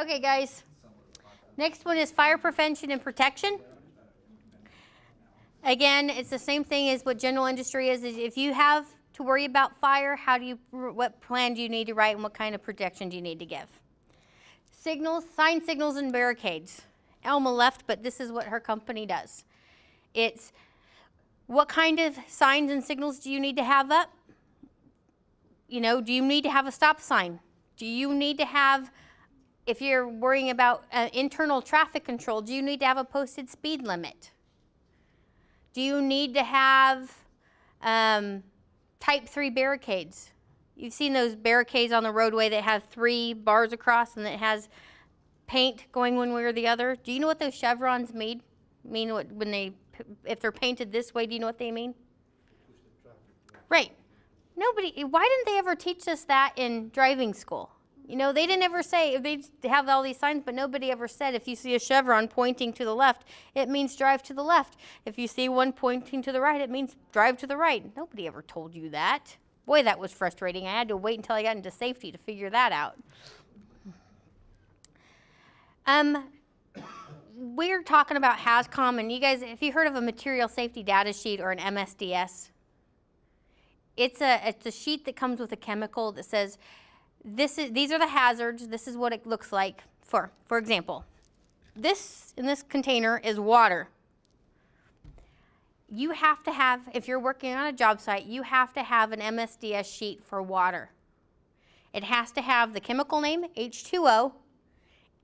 Okay, guys. Next one is fire prevention and protection. Again, it's the same thing as what general industry is. If you have to worry about fire, what plan do you need to write and what kind of protection do you need to give? Signals, sign signals, and barricades. Elma left, but this is what her company does. It's what kind of signs and signals do you need to have up? You know, do you need to have a stop sign? Do you need to have, if you're worrying about internal traffic control, do you need to have a posted speed limit? Do you need to have type 3 barricades? You've seen those barricades on the roadway that have 3 bars across and that has paint going one way or the other. Do you know what those chevrons mean? If they're painted this way, do you know what they mean? Right. Why didn't they ever teach us that in driving school? You know, they didn't ever say, they have all these signs, but nobody ever said if you see a chevron pointing to the left, it means drive to the left. If you see one pointing to the right, it means drive to the right. Nobody ever told you that. Boy, that was frustrating. I had to wait until I got into safety to figure that out. We're talking about HAZCOM, and you guys, if you heard of a material safety data sheet or an MSDS, it's a sheet that comes with a chemical that says, these are the hazards, this is what it looks like. For example, this in this container is water. You have to have, if you're working on a job site, you have to have an MSDS sheet for water. It has to have the chemical name, H2O,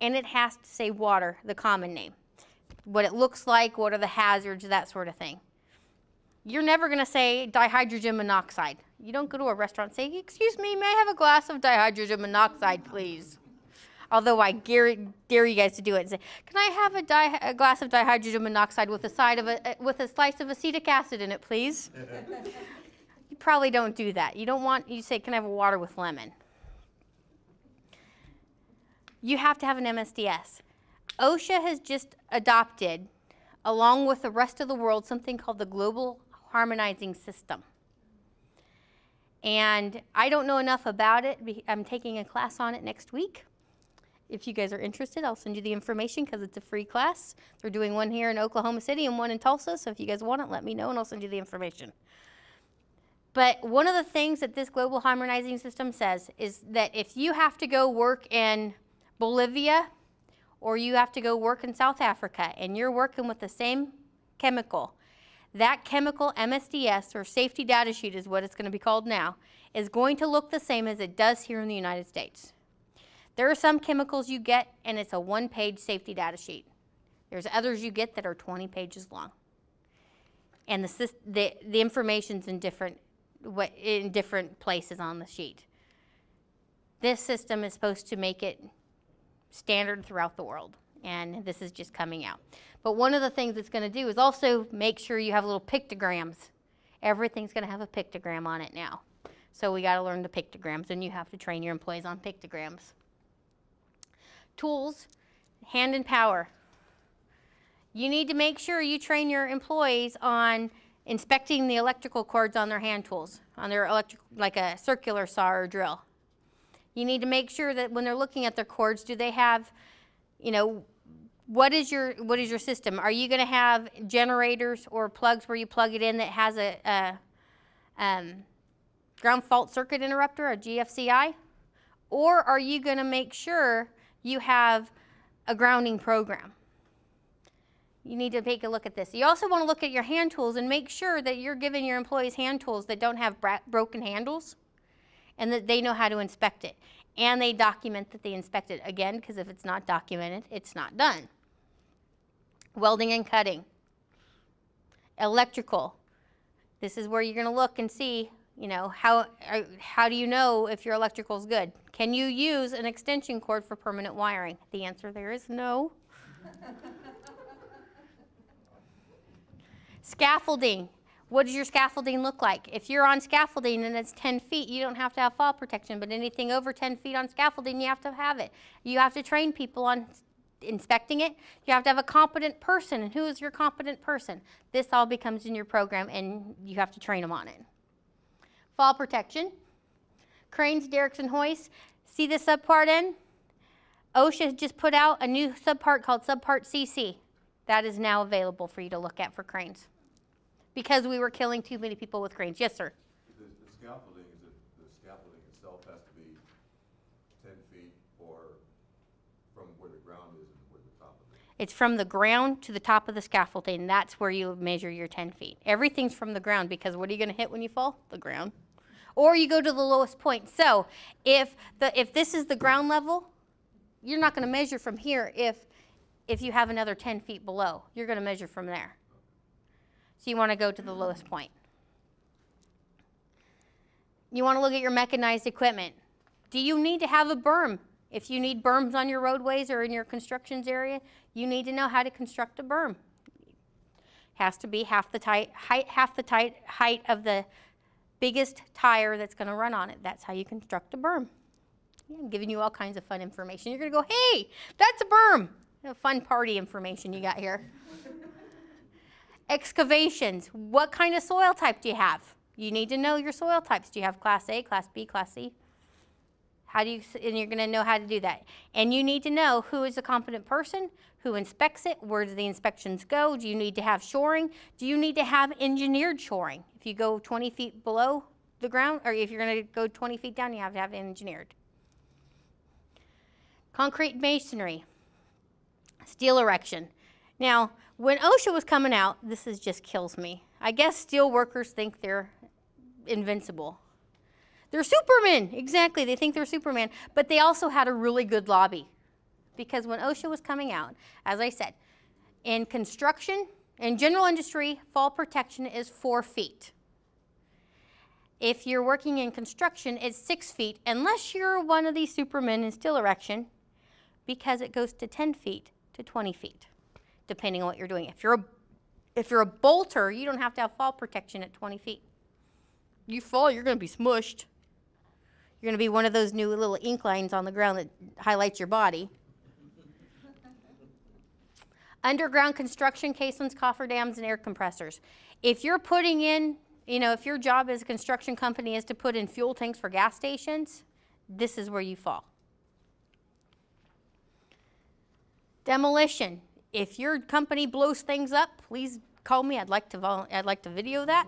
and it has to say water, the common name. What it looks like, what are the hazards, that sort of thing. You're never going to say dihydrogen monoxide. You don't go to a restaurant and say, excuse me, may I have a glass of dihydrogen monoxide, please? Although I dare you guys to do it and say, can I have a glass of dihydrogen monoxide with a slice of acetic acid in it, please? You probably don't do that. You say, can I have a water with lemon? You have to have an MSDS. OSHA has just adopted, along with the rest of the world, something called the Global Harmonizing System. And I don't know enough about it. I'm taking a class on it next week. If you guys are interested, I'll send you the information because it's a free class. They're doing one here in Oklahoma City and one in Tulsa, so if you guys want it, let me know and I'll send you the information. But one of the things that this Global Harmonizing System says is that if you have to go work in Bolivia or you have to go work in South Africa and you're working with the same chemical, that chemical MSDS, or safety data sheet is what it's going to be called now, is going to look the same as it does here in the United States. There are some chemicals you get and it's a 1-page safety data sheet. There's others you get that are 20 pages long. And the information's in different places on the sheet. This system is supposed to make it standard throughout the world, and this is just coming out. But one of the things it's going to do is also make sure you have little pictograms. Everything's going to have a pictogram on it now. So we got to learn the pictograms, and you have to train your employees on pictograms. Tools, hand and power. You need to make sure you train your employees on inspecting the electrical cords on their hand tools, on their like a circular saw or drill. You need to make sure that when they're looking at their cords, do they have, you know, what is your system? Are you going to have generators or plugs where you plug it in that has a ground fault circuit interrupter, a GFCI? Or are you going to make sure you have a grounding program? You need to take a look at this. You also want to look at your hand tools and make sure that you're giving your employees hand tools that don't have broken handles and that they know how to inspect it. And they document that they inspect it. Again, because if it's not documented, it's not done. Welding and cutting. Electrical. This is where you're going to look and see, you know, how do you know if your electrical is good? Can you use an extension cord for permanent wiring? The answer there is no. Scaffolding. What does your scaffolding look like? If you're on scaffolding and it's 10 feet, you don't have to have fall protection, but anything over 10 feet on scaffolding, you have to have it. You have to train people on inspecting it. You have to have a competent person, and who is your competent person? This all becomes in your program, and you have to train them on it. Fall protection. Cranes, derricks, and hoists. See this subpart in? OSHA just put out a new subpart called Subpart CC. That is now available for you to look at for cranes. Because we were killing too many people with cranes. Yes, sir? The scaffolding, is it, the scaffolding itself has to be 10 feet or from where the ground is and where the top of it? It's from the ground to the top of the scaffolding. That's where you measure your 10 feet. Everything's from the ground because what are you going to hit when you fall? The ground. Or you go to the lowest point. So if this is the ground level, you're not going to measure from here if you have another 10 feet below. You're going to measure from there. So you want to go to the lowest point. You want to look at your mechanized equipment. Do you need to have a berm? If you need berms on your roadways or in your constructions area, you need to know how to construct a berm. Has to be half the height of the biggest tire that's going to run on it. That's how you construct a berm. Yeah, I'm giving you all kinds of fun information. You're going to go, hey, that's a berm. Fun party information you got here. Excavations. What kind of soil type do you have? You need to know your soil types. Do you have Class A, Class B, Class C? And you're going to know how to do that. And you need to know who is a competent person, who inspects it, where do the inspections go, do you need to have shoring, do you need to have engineered shoring? If you go 20 feet below the ground, or if you're going to go 20 feet down, you have to have it engineered. Concrete masonry, steel erection. Now, when OSHA was coming out, this just kills me. I guess steel workers think they're invincible. They're Superman, exactly. They think they're Superman. But they also had a really good lobby. Because when OSHA was coming out, as I said, in construction, in general industry, fall protection is 4 feet. If you're working in construction, it's 6 feet, unless you're one of these Supermen in steel erection, because it goes to 10 feet to 20 feet, depending on what you're doing. If you're a bolter, you don't have to have fall protection at 20 feet. You fall, you're going to be smushed. You're going to be one of those new little ink lines on the ground that highlights your body. Underground construction, caissons, cofferdams, and air compressors. If you're putting in, if your job as a construction company is to put in fuel tanks for gas stations, this is where you fall. Demolition. If your company blows things up, please call me. I'd like to video that.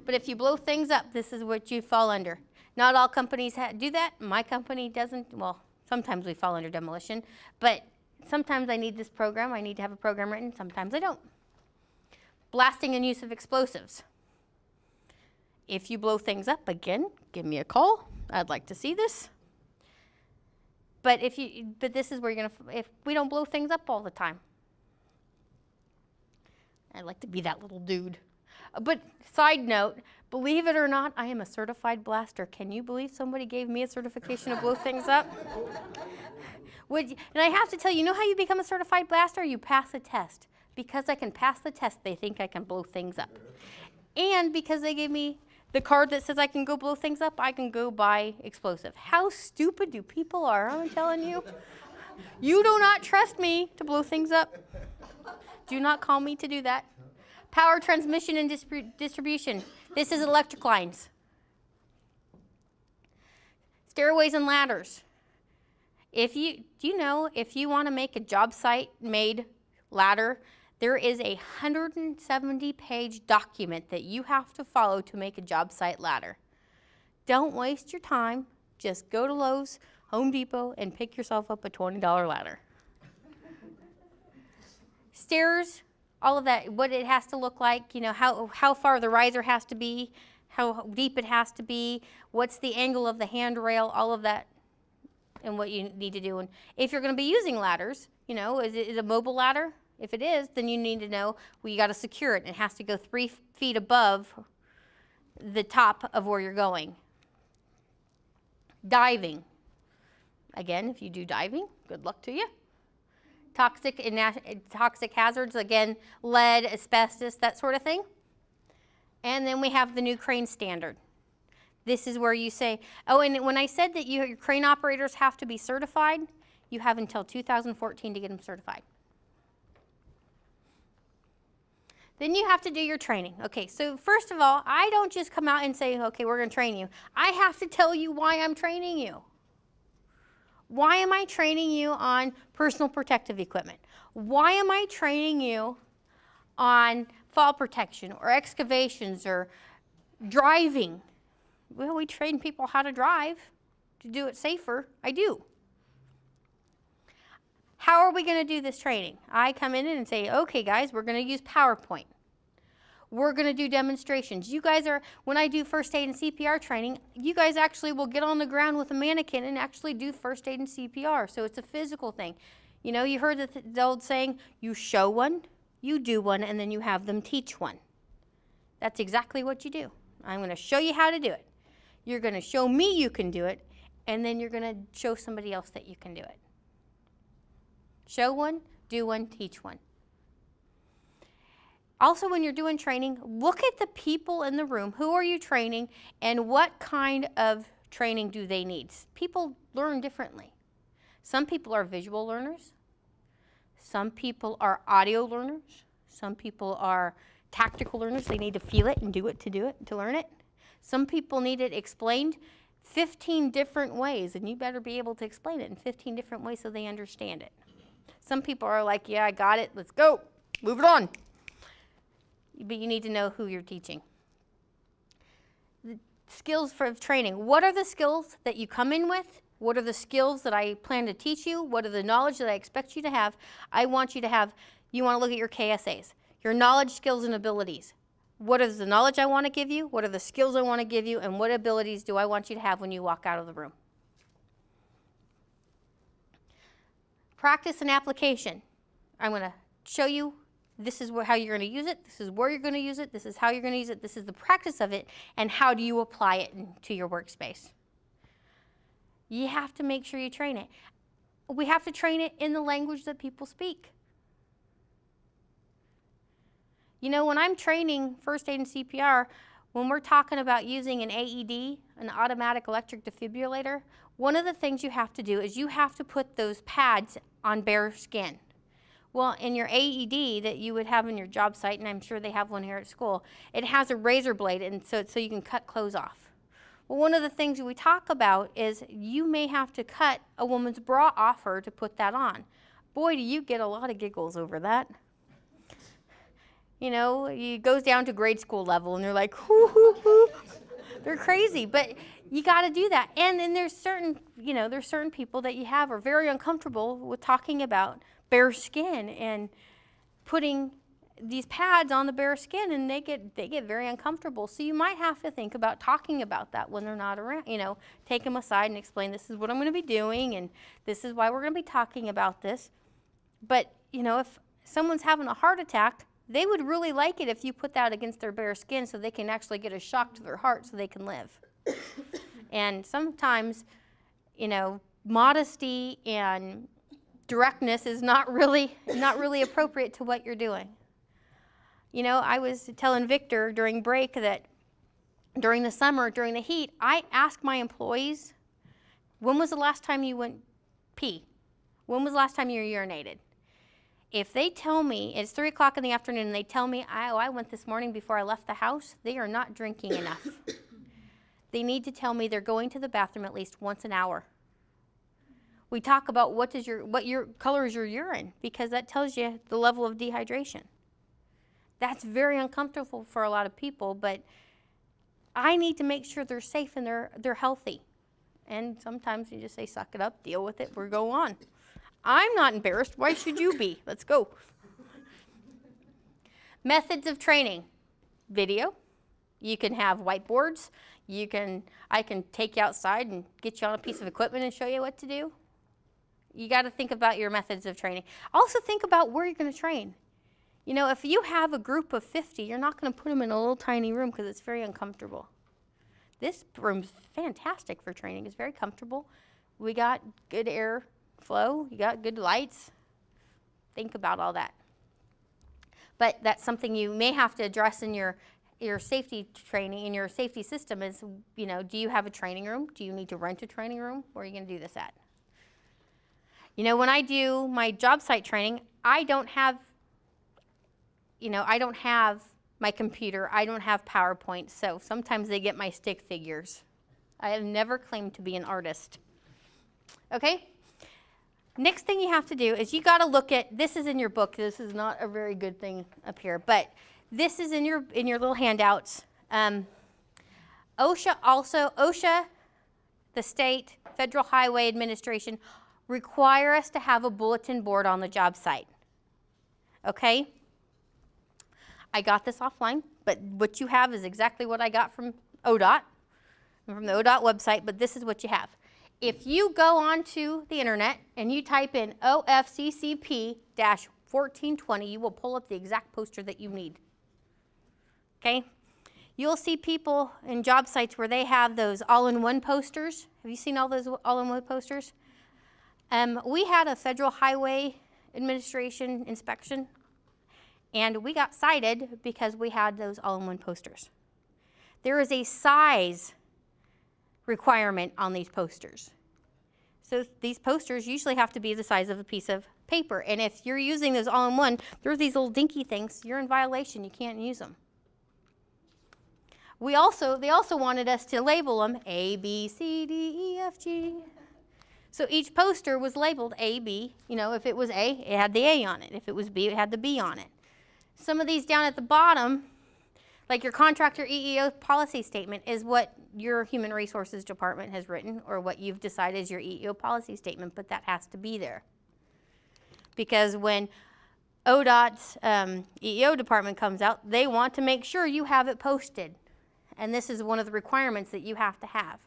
But if you blow things up, this is what you fall under. Not all companies do that. My company doesn't. Well, sometimes we fall under demolition. But sometimes I need this program. I need to have a program written. Sometimes I don't. Blasting and use of explosives. If you blow things up, again, give me a call. I'd like to see this. But this is where you're gonna. If we don't blow things up all the time, I'd like to be that little dude. But side note, believe it or not, I am a certified blaster. Can you believe somebody gave me a certification to blow things up? And I have to tell you, how you become a certified blaster? You pass a test. Because I can pass the test, they think I can blow things up. And because they gave me the card that says I can go blow things up, I can go buy explosive. How stupid do people are, I'm telling you. You do not trust me to blow things up. Do not call me to do that. Power transmission and distribution. This is electric lines. Stairways and ladders. If you want to make a job site made ladder, there is a 170-page document that you have to follow to make a job site ladder. Don't waste your time. Just go to Lowe's, Home Depot, and pick yourself up a $20 ladder. Stairs, all of that, what it has to look like, how far the riser has to be, how deep it has to be, what's the angle of the handrail, all of that, and what you need to do. And if you're going to be using ladders, is it a mobile ladder? If it is, then you need to know, you got to secure it. It has to go 3 feet above the top of where you're going. Diving. Again, if you do diving, good luck to you. Toxic hazards, again, lead, asbestos, that sort of thing. And then we have the new crane standard. This is where you say, and when I said that your crane operators have to be certified, you have until 2014 to get them certified. Then you have to do your training. Okay, so first of all, I don't just come out and say, okay, we're going to train you. I have to tell you why I'm training you. Why am I training you on personal protective equipment? Why am I training you on fall protection or excavations or driving? Well, we train people how to drive to do it safer. I do. How are we going to do this training? I come in and say, okay, guys, we're going to use PowerPoint. We're going to do demonstrations. You guys are, when I do first aid and CPR training, you guys actually will get on the ground with a mannequin and actually do first aid and CPR. So it's a physical thing. You know, you heard the old saying, you show one, you do one, and then you have them teach one. That's exactly what you do. I'm going to show you how to do it. You're going to show me you can do it, and then you're going to show somebody else that you can do it. Show one, do one, teach one. Also, when you're doing training, look at the people in the room. Who are you training, and what kind of training do they need? People learn differently. Some people are visual learners. Some people are audio learners. Some people are tactical learners. They need to feel it and do it, to learn it. Some people need it explained 15 different ways, and you better be able to explain it in 15 different ways so they understand it. Some people are like, yeah, I got it. Let's go. Move it on. But you need to know who you're teaching. The skills for training. What are the skills that you come in with? What are the skills that I plan to teach you? What are the knowledge that I expect you to have? I want you to have, you want to look at your KSAs, your knowledge, skills, and abilities. What is the knowledge I want to give you? What are the skills I want to give you? And what abilities do I want you to have when you walk out of the room? Practice and application. I'm going to show you. This is how you're going to use it. This is where you're going to use it. This is how you're going to use it. This is the practice of it. And how do you apply it to your workspace? You have to make sure you train it. We have to train it in the language that people speak. You know, when I'm training first aid and CPR, when we're talking about using an AED, an automatic electric defibrillator, one of the things you have to do is you have to put those pads on bare skin. Well, in your AED that you would have in your job site, and I'm sure they have one here at school, it has a razor blade, and so you can cut clothes off. Well, one of the things we talk about is you may have to cut a woman's bra off her to put that on. Boy, do you get a lot of giggles over that. You know, it goes down to grade school level, and they're like, hoo, hoo, hoo. They're crazy, but you got to do that. And then there's certain, you know, there's certain people that you have are very uncomfortable with talking about bare skin and putting these pads on the bare skin, and they get very uncomfortable. So you might have to think about talking about that when they're not around. You know, take them aside and explain, this is what I'm going to be doing, and this is why we're going to be talking about this. But, you know, if someone's having a heart attack, they would really like it if you put that against their bare skin so they can actually get a shock to their heart so they can live. And sometimes, you know, modesty and directness is not really appropriate to what you're doing. You know, I was telling Victor during break that during the summer, during the heat, I ask my employees, when was the last time you went pee? When was the last time you urinated? If they tell me, it's 3 o'clock in the afternoon, and they tell me, I went this morning before I left the house, they are not drinking enough. They need to tell me they're going to the bathroom at least once an hour. We talk about what color is your urine, because that tells you the level of dehydration. That's very uncomfortable for a lot of people, but I need to make sure they're safe and they're healthy. And sometimes you just say, suck it up, deal with it, we'll go on. I'm not embarrassed. Why should you be? Let's go. Methods of training. Video. You can have whiteboards. I can take you outside and get you on a piece of equipment and show you what to do. You got to think about your methods of training. Also think about where you're going to train. You know, if you have a group of 50, you're not going to put them in a little tiny room because it's very uncomfortable. This room's fantastic for training. It's very comfortable. We got good air flow. You got good lights. Think about all that. But that's something you may have to address in your safety training, in your safety system is, you know, do you have a training room? Do you need to rent a training room? Where are you going to do this at? You know, when I do my job site training, I don't have my computer. I don't have PowerPoint, so sometimes they get my stick figures. I have never claimed to be an artist. Okay? Next thing you have to do is you got to look at, this is in your book. This is not a very good thing up here, but this is in your little handouts. OSHA, the state, Federal Highway Administration, require us to have a bulletin board on the job site. Okay? I got this offline, but what you have is exactly what I got from ODOT, from the ODOT website, but this is what you have. If you go onto the internet and you type in OFCCP-1420, you will pull up the exact poster that you need. Okay? You'll see people in job sites where they have those all-in-one posters. Have you seen all those all-in-one posters? We had a Federal Highway Administration inspection, and we got cited because we had those all-in-one posters. There is a size requirement on these posters. So these posters usually have to be the size of a piece of paper, and if you're using those all-in-one, there's these little dinky things, you're in violation, you can't use them. They also wanted us to label them A, B, C, D, E, F, G. So each poster was labeled A, B. You know, if it was A, it had the A on it. If it was B, it had the B on it. Some of these down at the bottom, like your contractor EEO policy statement, is what your Human Resources Department has written or what you've decided is your EEO policy statement, but that has to be there. Because when ODOT's EEO department comes out, they want to make sure you have it posted. And this is one of the requirements that you have to have.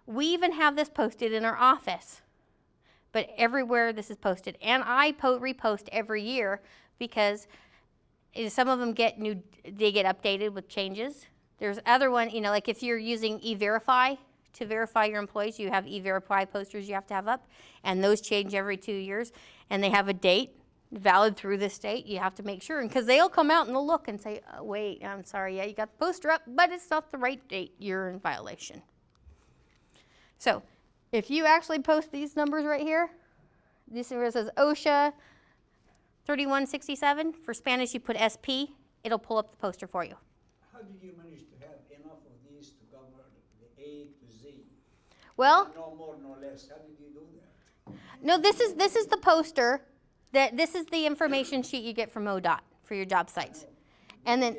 We even have this posted in our office, but everywhere this is posted. And I repost every year because some of them get updated with changes. There's other one, you know, like if you're using E-Verify to verify your employees, you have E-Verify posters you have to have up, and those change every 2 years, and they have a date valid through this date. You have to make sure, because they'll come out and they'll look and say, oh, wait, I'm sorry, yeah, you got the poster up, but it's not the right date. You're in violation. So if you actually post these numbers right here, this is where it says OSHA 3167. For Spanish, you put SP. It'll pull up the poster for you. How did you manage to have enough of these to cover the A to Z? Well, no more, no less. How did you do that? No, this is the poster. This is the information sheet you get from ODOT for your job sites. And then,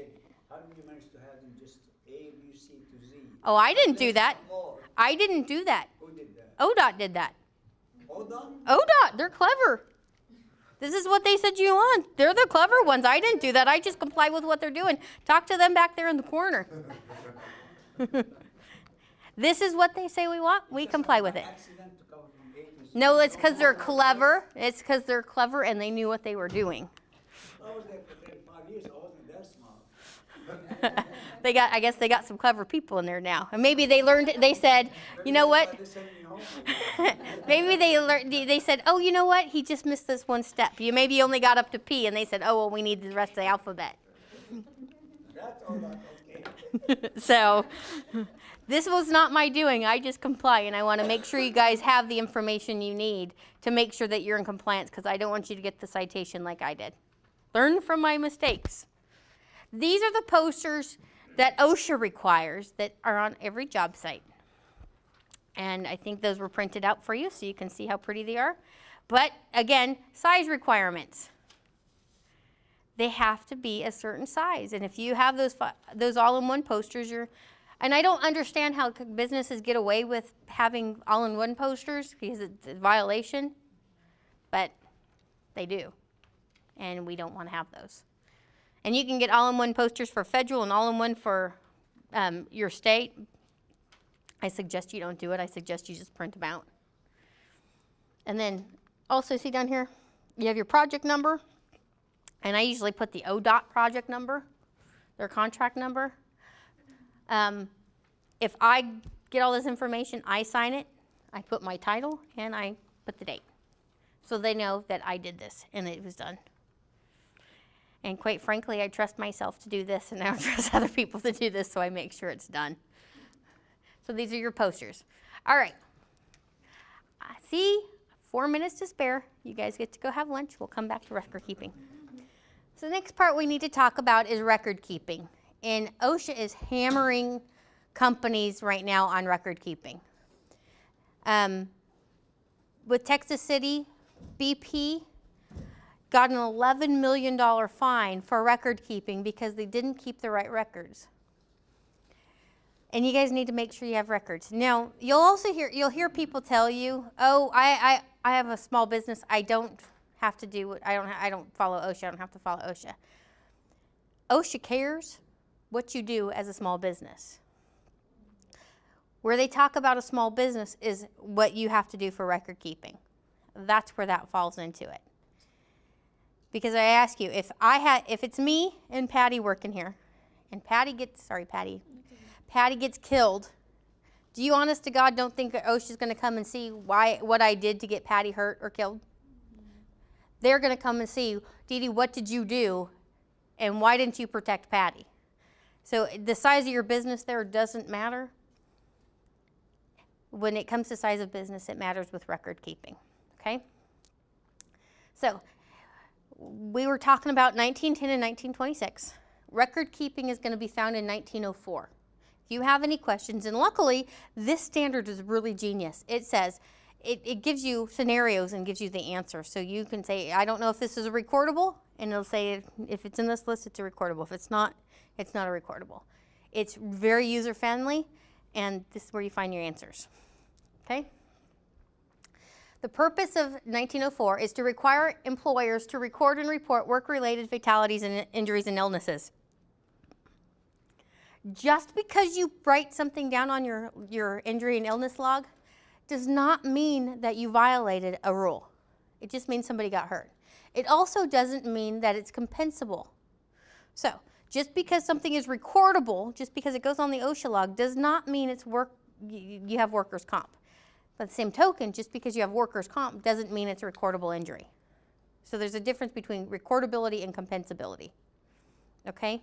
how did you manage to have them just A, B, C to Z? Oh, I didn't do that. I didn't do that. Who did that? ODOT did that. ODOT? ODOT, they're clever. This is what they said you want. They're the clever ones. I didn't do that. I just comply with what they're doing. Talk to them back there in the corner. This is what they say we want. We comply with it. No, it's because they're clever. It's because they're clever and they knew what they were doing. I was there for 35 years. I wasn't that smart. I guess they got some clever people in there now. And maybe they learned, they said, you know what? Maybe they said, oh, you know what? He just missed this one step. You maybe only got up to P, and they said, oh, well, we need the rest of the alphabet. That's all right, okay. So this was not my doing. I just comply, and I want to make sure you guys have the information you need to make sure that you're in compliance, because I don't want you to get the citation like I did. Learn from my mistakes. These are the posters that OSHA requires that are on every job site. And I think those were printed out for you so you can see how pretty they are. But again, size requirements. They have to be a certain size. And if you have those all-in-one posters, and I don't understand how businesses get away with having all-in-one posters because it's a violation, but they do. And we don't want to have those. And you can get all-in-one posters for federal and all-in-one for your state. I suggest you don't do it. I suggest you just print them out. And then also see down here, you have your project number. And I usually put the ODOT project number, their contract number. If I get all this information, I sign it, I put my title, and I put the date. So they know that I did this and it was done. And quite frankly, I trust myself to do this, and I don't trust other people to do this, so I make sure it's done. So these are your posters. All right. I see 4 minutes to spare. You guys get to go have lunch. We'll come back to record keeping. So the next part we need to talk about is record keeping. And OSHA is hammering companies right now on record keeping. with Texas City, BP got an $11 million fine for record keeping because they didn't keep the right records. And you guys need to make sure you have records. Now, you'll hear people tell you, oh, I have a small business. I don't have to do I don't follow OSHA. I don't have to follow OSHA. OSHA cares what you do as a small business. Where they talk about a small business is what you have to do for record keeping. That's where that falls into it. Because I ask you, if it's me and Patty working here, and Patty gets killed, do you honest to God don't think that OSHA's going to come and see what I did to get Patty hurt or killed? They're going to come and see, Deedee, what did you do, and why didn't you protect Patty? So the size of your business there doesn't matter. When it comes to size of business, it matters with record keeping, okay? So we were talking about 1910 and 1926. Record keeping is going to be found in 1904. If you have any questions, and luckily, this standard is really genius. It says, it gives you scenarios and gives you the answer. So you can say, I don't know if this is a recordable, and it'll say, if it's in this list, it's a recordable. If it's not a recordable. It's very user-friendly, and this is where you find your answers, okay? The purpose of 1904 is to require employers to record and report work-related fatalities and injuries and illnesses. Just because you write something down on your injury and illness log does not mean that you violated a rule. It just means somebody got hurt. It also doesn't mean that it's compensable. So just because something is recordable, just because it goes on the OSHA log, does not mean it's you have workers' comp. By the same token, just because you have workers' comp doesn't mean it's a recordable injury. So there's a difference between recordability and compensability, okay?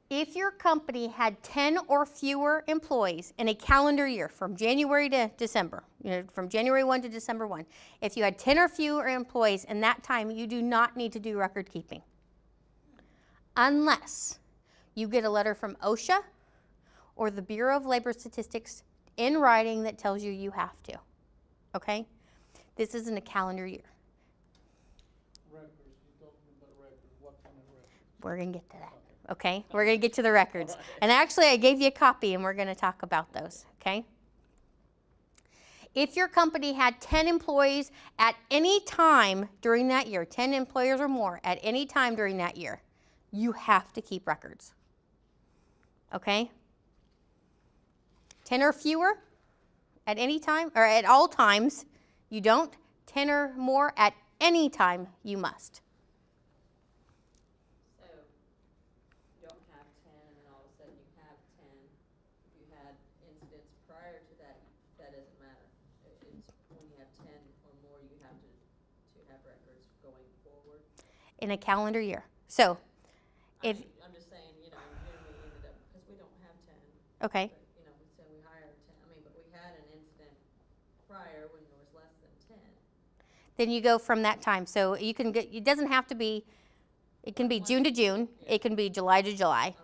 If your company had 10 or fewer employees in a calendar year from January to December, from January 1 to December 1, if you had 10 or fewer employees in that time, you do not need to do record keeping. Unless you get a letter from OSHA or the Bureau of Labor Statistics in writing that tells you you have to, okay? This isn't a calendar year. Records, you told me about records. What kind of records? We're going to get to that. Okay, we're going to get to the records. And actually, I gave you a copy, and we're going to talk about those, okay? If your company had 10 employees at any time during that year, 10 employers or more at any time during that year, you have to keep records, okay? 10 or fewer at any time, or at all times, you don't. 10 or more at any time, you must. In a calendar year. So, if I'm just saying, in June we ended up, because we don't have 10. Okay. But, we said we hired 10. But we had an incident prior when there was less than 10. Then you go from that time. So you can get. It doesn't have to be. It can be June to June. Yeah. It can be July to July. Okay.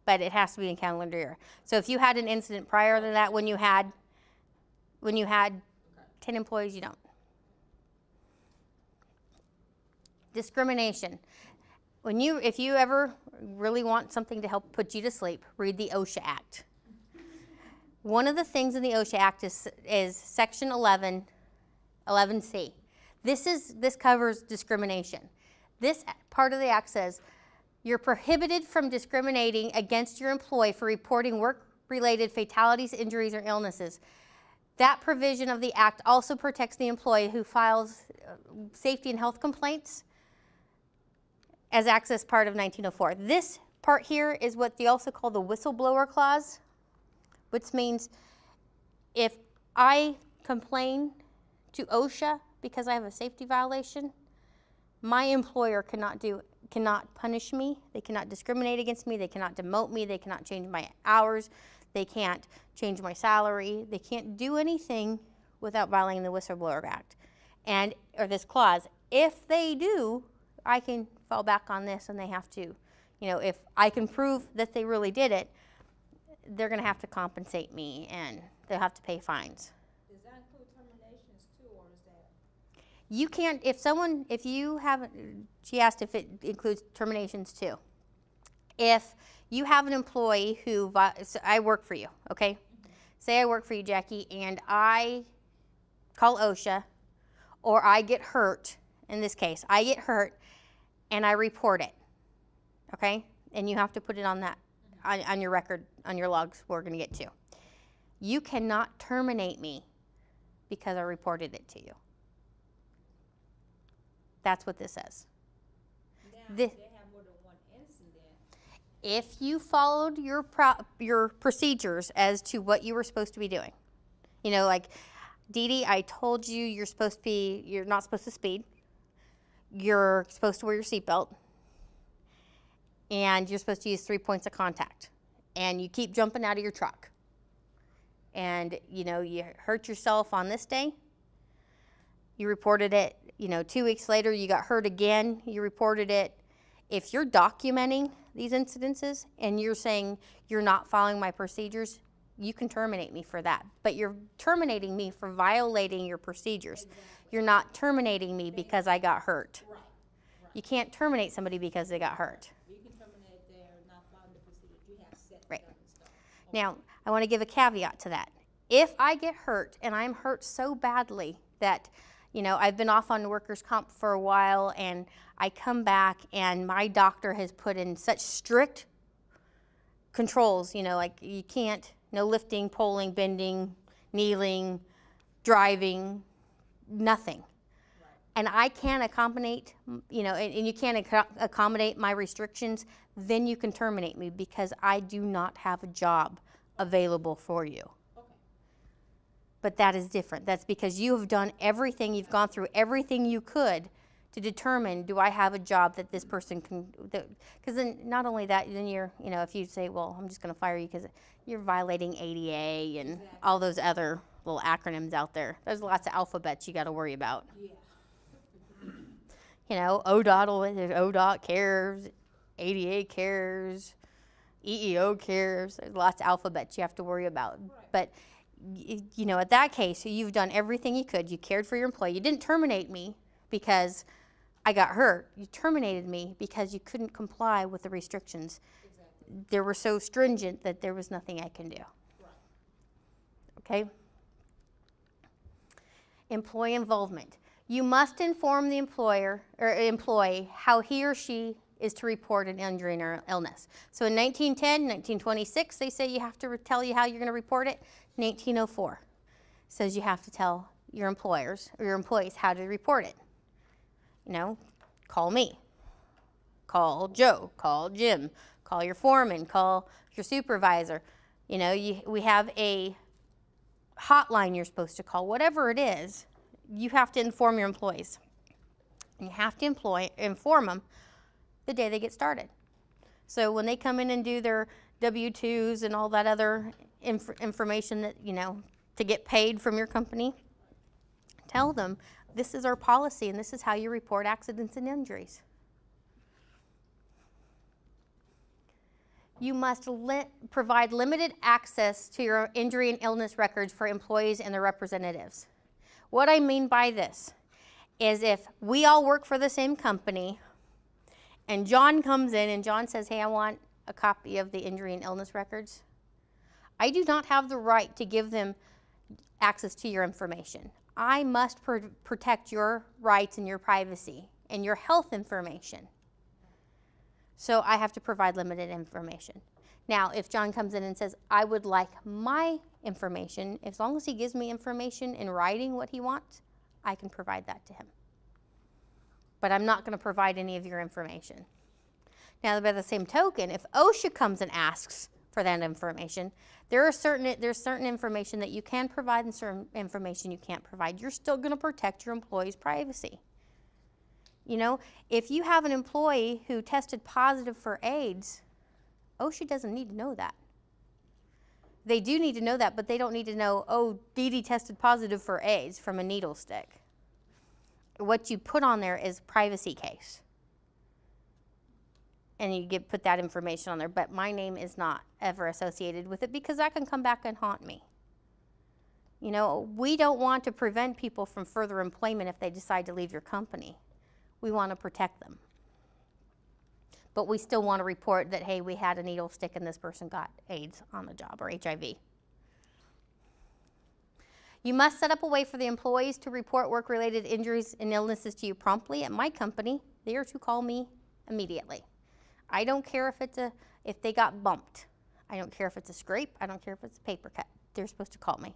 But it has to be in calendar year. So if you had an incident prior to that, when you had okay. 10 employees, you don't. Discrimination. If you ever really want something to help put you to sleep, read the OSHA Act. One of the things in the OSHA Act is Section 11C. This covers discrimination. This part of the Act says you're prohibited from discriminating against your employee for reporting work-related fatalities, injuries, or illnesses. That provision of the Act also protects the employee who files safety and health complaints as access part of 1904. This part here is what they also call the whistleblower clause, which means if I complain to OSHA because I have a safety violation, my employer cannot punish me. They cannot discriminate against me. They cannot demote me. They cannot change my hours. They can't change my salary. They can't do anything without violating the Whistleblower Act or this clause. If they do, I can fall back on this, and they have to, if I can prove that they really did it, they're going to have to compensate me and They'll have to pay fines. Does that include terminations too, or is that? You can't, if you haven't, she asked if it includes terminations too. If you have an employee who, so I work for you, okay? Mm-hmm. Say I work for you, Jackie, and I call OSHA, or I get hurt, in this case, I get hurt, and I report it, okay? And you have to put it on that, on your record, on your logs, we're gonna get to. You cannot terminate me because I reported it to you. That's what this says. Now, This, they have more than one incident. if you followed your procedures as to what you were supposed to be doing, you know, like, Deedee, I told you you're not supposed to speed. You're supposed to wear your seatbelt. And you're supposed to use 3 points of contact. And you keep jumping out of your truck. And, you know, you hurt yourself on this day. You reported it, you know, 2 weeks later you got hurt again. You reported it. If you're documenting these incidences and you're saying you're not following my procedures, you can terminate me for that. But you're terminating me for violating your procedures. Exactly. You're not terminating me because I got hurt. Right. You can't terminate somebody because they got hurt. You can terminate their not following the procedures you have set Right. up and stuff. Okay. Now, I want to give a caveat to that. If I get hurt and I'm hurt so badly that, you know, I've been off on workers' comp for a while and I come back and my doctor has put in such strict controls, you know, like you can't, no lifting, pulling, bending, kneeling, driving, nothing. Right. And I can't accommodate, you know, and you can't accommodate my restrictions, then you can terminate me because I do not have a job available for you. Okay. But that is different. That's because you have done everything, you've gone through everything you could to determine, do I have a job that this person can, because then not only that, then you're, you know, if you say, well, I'm just going to fire you because you're violating ADA and Exactly. all those other little acronyms out there. There's lots of alphabets you got to worry about. Yeah. You know, ODOT cares, ADA cares, EEO cares. There's lots of alphabets you have to worry about. Right. But, you know, at that case, you've done everything you could. You cared for your employee. You didn't terminate me because I got hurt. You terminated me because you couldn't comply with the restrictions. Exactly. They were so stringent that there was nothing I can do. Right. Okay? Employee involvement. You must inform the employer or employee how he or she is to report an injury or illness. So in 1910, 1926, they say you have to tell you how you're going to report it. In 1804, says you have to tell your employers or your employees how to report it. You know, call me, call Joe, call Jim, call your foreman, call your supervisor. You know, we have a hotline you're supposed to call. Whatever it is, you have to inform your employees. And you have to inform them the day they get started. So when they come in and do their W-2s and all that other information that, you know, to get paid from your company, tell them, this is our policy and this is how you report accidents and injuries. You must provide limited access to your injury and illness records for employees and their representatives. What I mean by this is if we all work for the same company and John comes in and John says, hey, I want a copy of the injury and illness records, I do not have the right to give them access to your information. I must protect your rights and your privacy and your health information. So I have to provide limited information. Now, if John comes in and says, I would like my information, as long as he gives me information in writing what he wants, I can provide that to him. But I'm not going to provide any of your information. Now, by the same token, if OSHA comes and asks for that information, there's certain information that you can provide and certain information you can't provide. You're still going to protect your employee's privacy. You know, if you have an employee who tested positive for AIDS, OSHA doesn't need to know that. They do need to know that, but they don't need to know, oh, Deedee tested positive for AIDS from a needle stick. What you put on there is privacy case. And you put that information on there, but my name is not ever associated with it because that can come back and haunt me. You know, we don't want to prevent people from further employment if they decide to leave your company. We want to protect them. But we still want to report that, hey, we had a needle stick and this person got AIDS on the job, or HIV. You must set up a way for the employees to report work-related injuries and illnesses to you promptly. At my company, they are to call me immediately. I don't care if they got bumped. I don't care if it's a scrape. I don't care if it's a paper cut. They're supposed to call me.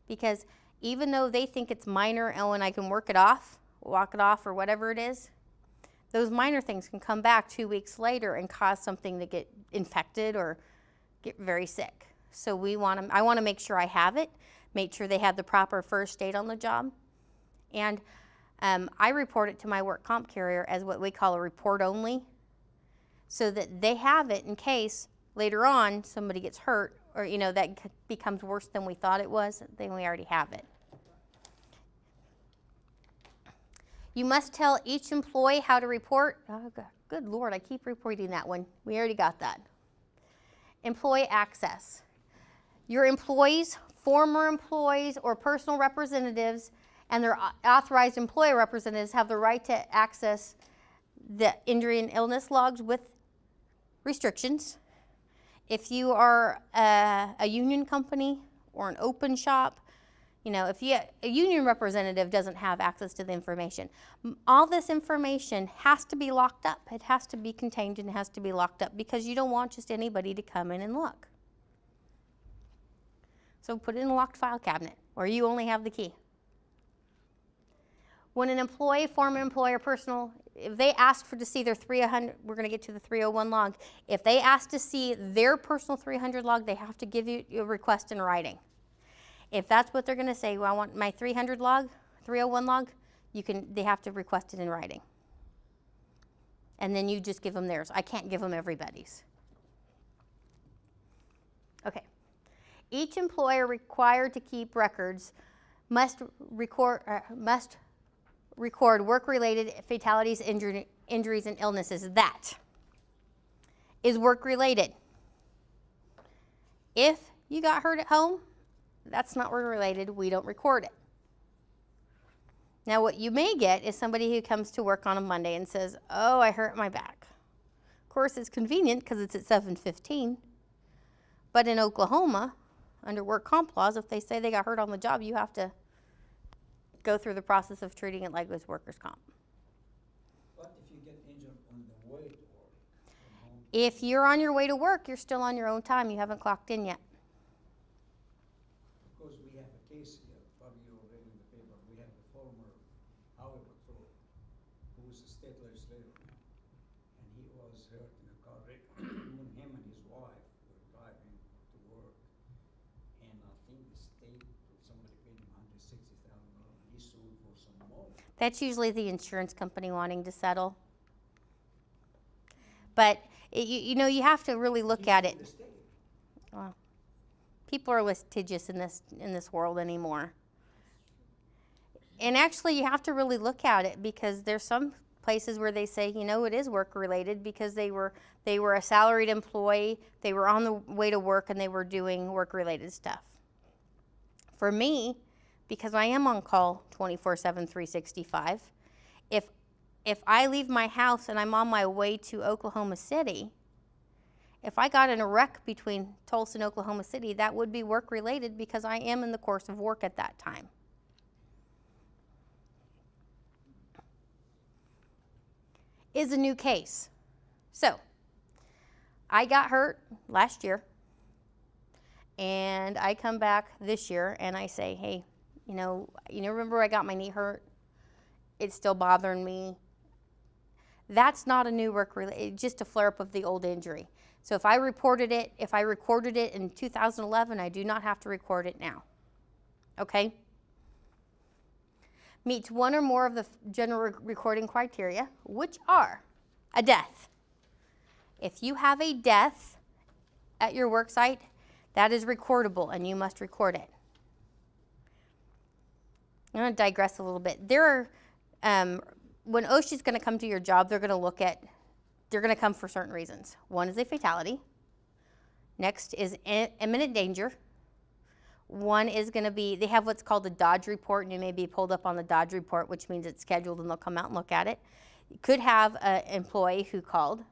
Because even though they think it's minor, oh, and I can work it off, walk it off, or whatever it is, those minor things can come back 2 weeks later and cause something to get infected or get very sick. So I want to make sure I have it, make sure they have the proper first aid on the job. And I report it to my work comp carrier as what we call a report only, so that they have it in case later on somebody gets hurt, or you know, that becomes worse than we thought it was, then we already have it. You must tell each employee how to report. Oh, good Lord, I keep repeating that one. We already got that. Employee access. Your employees, former employees, or personal representatives and their authorized employer representatives have the right to access the injury and illness logs with restrictions. If you are a union company or an open shop, you know, if a union representative doesn't have access to the information, all this information has to be locked up. It has to be contained and it has to be locked up because you don't want just anybody to come in and look. So put it in a locked file cabinet where you only have the key. When an employee, former employer, personal, if they ask to see their 300, we're going to get to the 301 log. If they ask to see their personal 300 log, they have to give you a request in writing. If that's what they're going to say, well, I want my 300 log, 301 log, they have to request it in writing. And then you just give them theirs. I can't give them everybody's. Okay. Each employer required to keep records must record work-related fatalities, injuries, and illnesses. That is work-related. If you got hurt at home, that's not work-related. We don't record it. Now, what you may get is somebody who comes to work on a Monday and says, oh, I hurt my back. Of course, it's convenient because it's at 7:15. But in Oklahoma, under work comp laws, if they say they got hurt on the job, you have to go through the process of treating it like it's workers' comp. What if you get injured on the way to work? From home? If you're on your way to work, you're still on your own time. You haven't clocked in yet. Because we have a case here, probably you read in the paper, we have a former highway patrol who is a state legislator now. And he was hurt in a car wreck when him and his wife were driving to work. And I think the state, somebody paid him $160,000 and he sued for some more. That's usually the insurance company wanting to settle. But, you know, you have to really look at it. Well, people are litigious in this world anymore. And actually, you have to really look at it because there's some places where they say, you know, it is work-related because they were a salaried employee, they were on the way to work, and they were doing work-related stuff. For me, because I am on call 24/7, 365, if I leave my house and I'm on my way to Oklahoma City, if I got in a wreck between Tulsa and Oklahoma City, that would be work-related because I am in the course of work at that time. Is a new case. So, I got hurt last year, and I come back this year and I say, hey, you know, remember I got my knee hurt? It's still bothering me. That's not a new work-related, just a flare-up of the old injury. So if I recorded it in 2011, I do not have to record it now. Okay? Meets one or more of the general recording criteria, which are a death. If you have a death at your work site, that is recordable and you must record it. I'm going to digress a little bit. When OSHA is going to come to your job, they're going to come for certain reasons. One is a fatality. Next is imminent danger. One is going to be, they have what's called a Dodge report, and you may be pulled up on the Dodge report, which means it's scheduled and they'll come out and look at it. You could have an employee who called.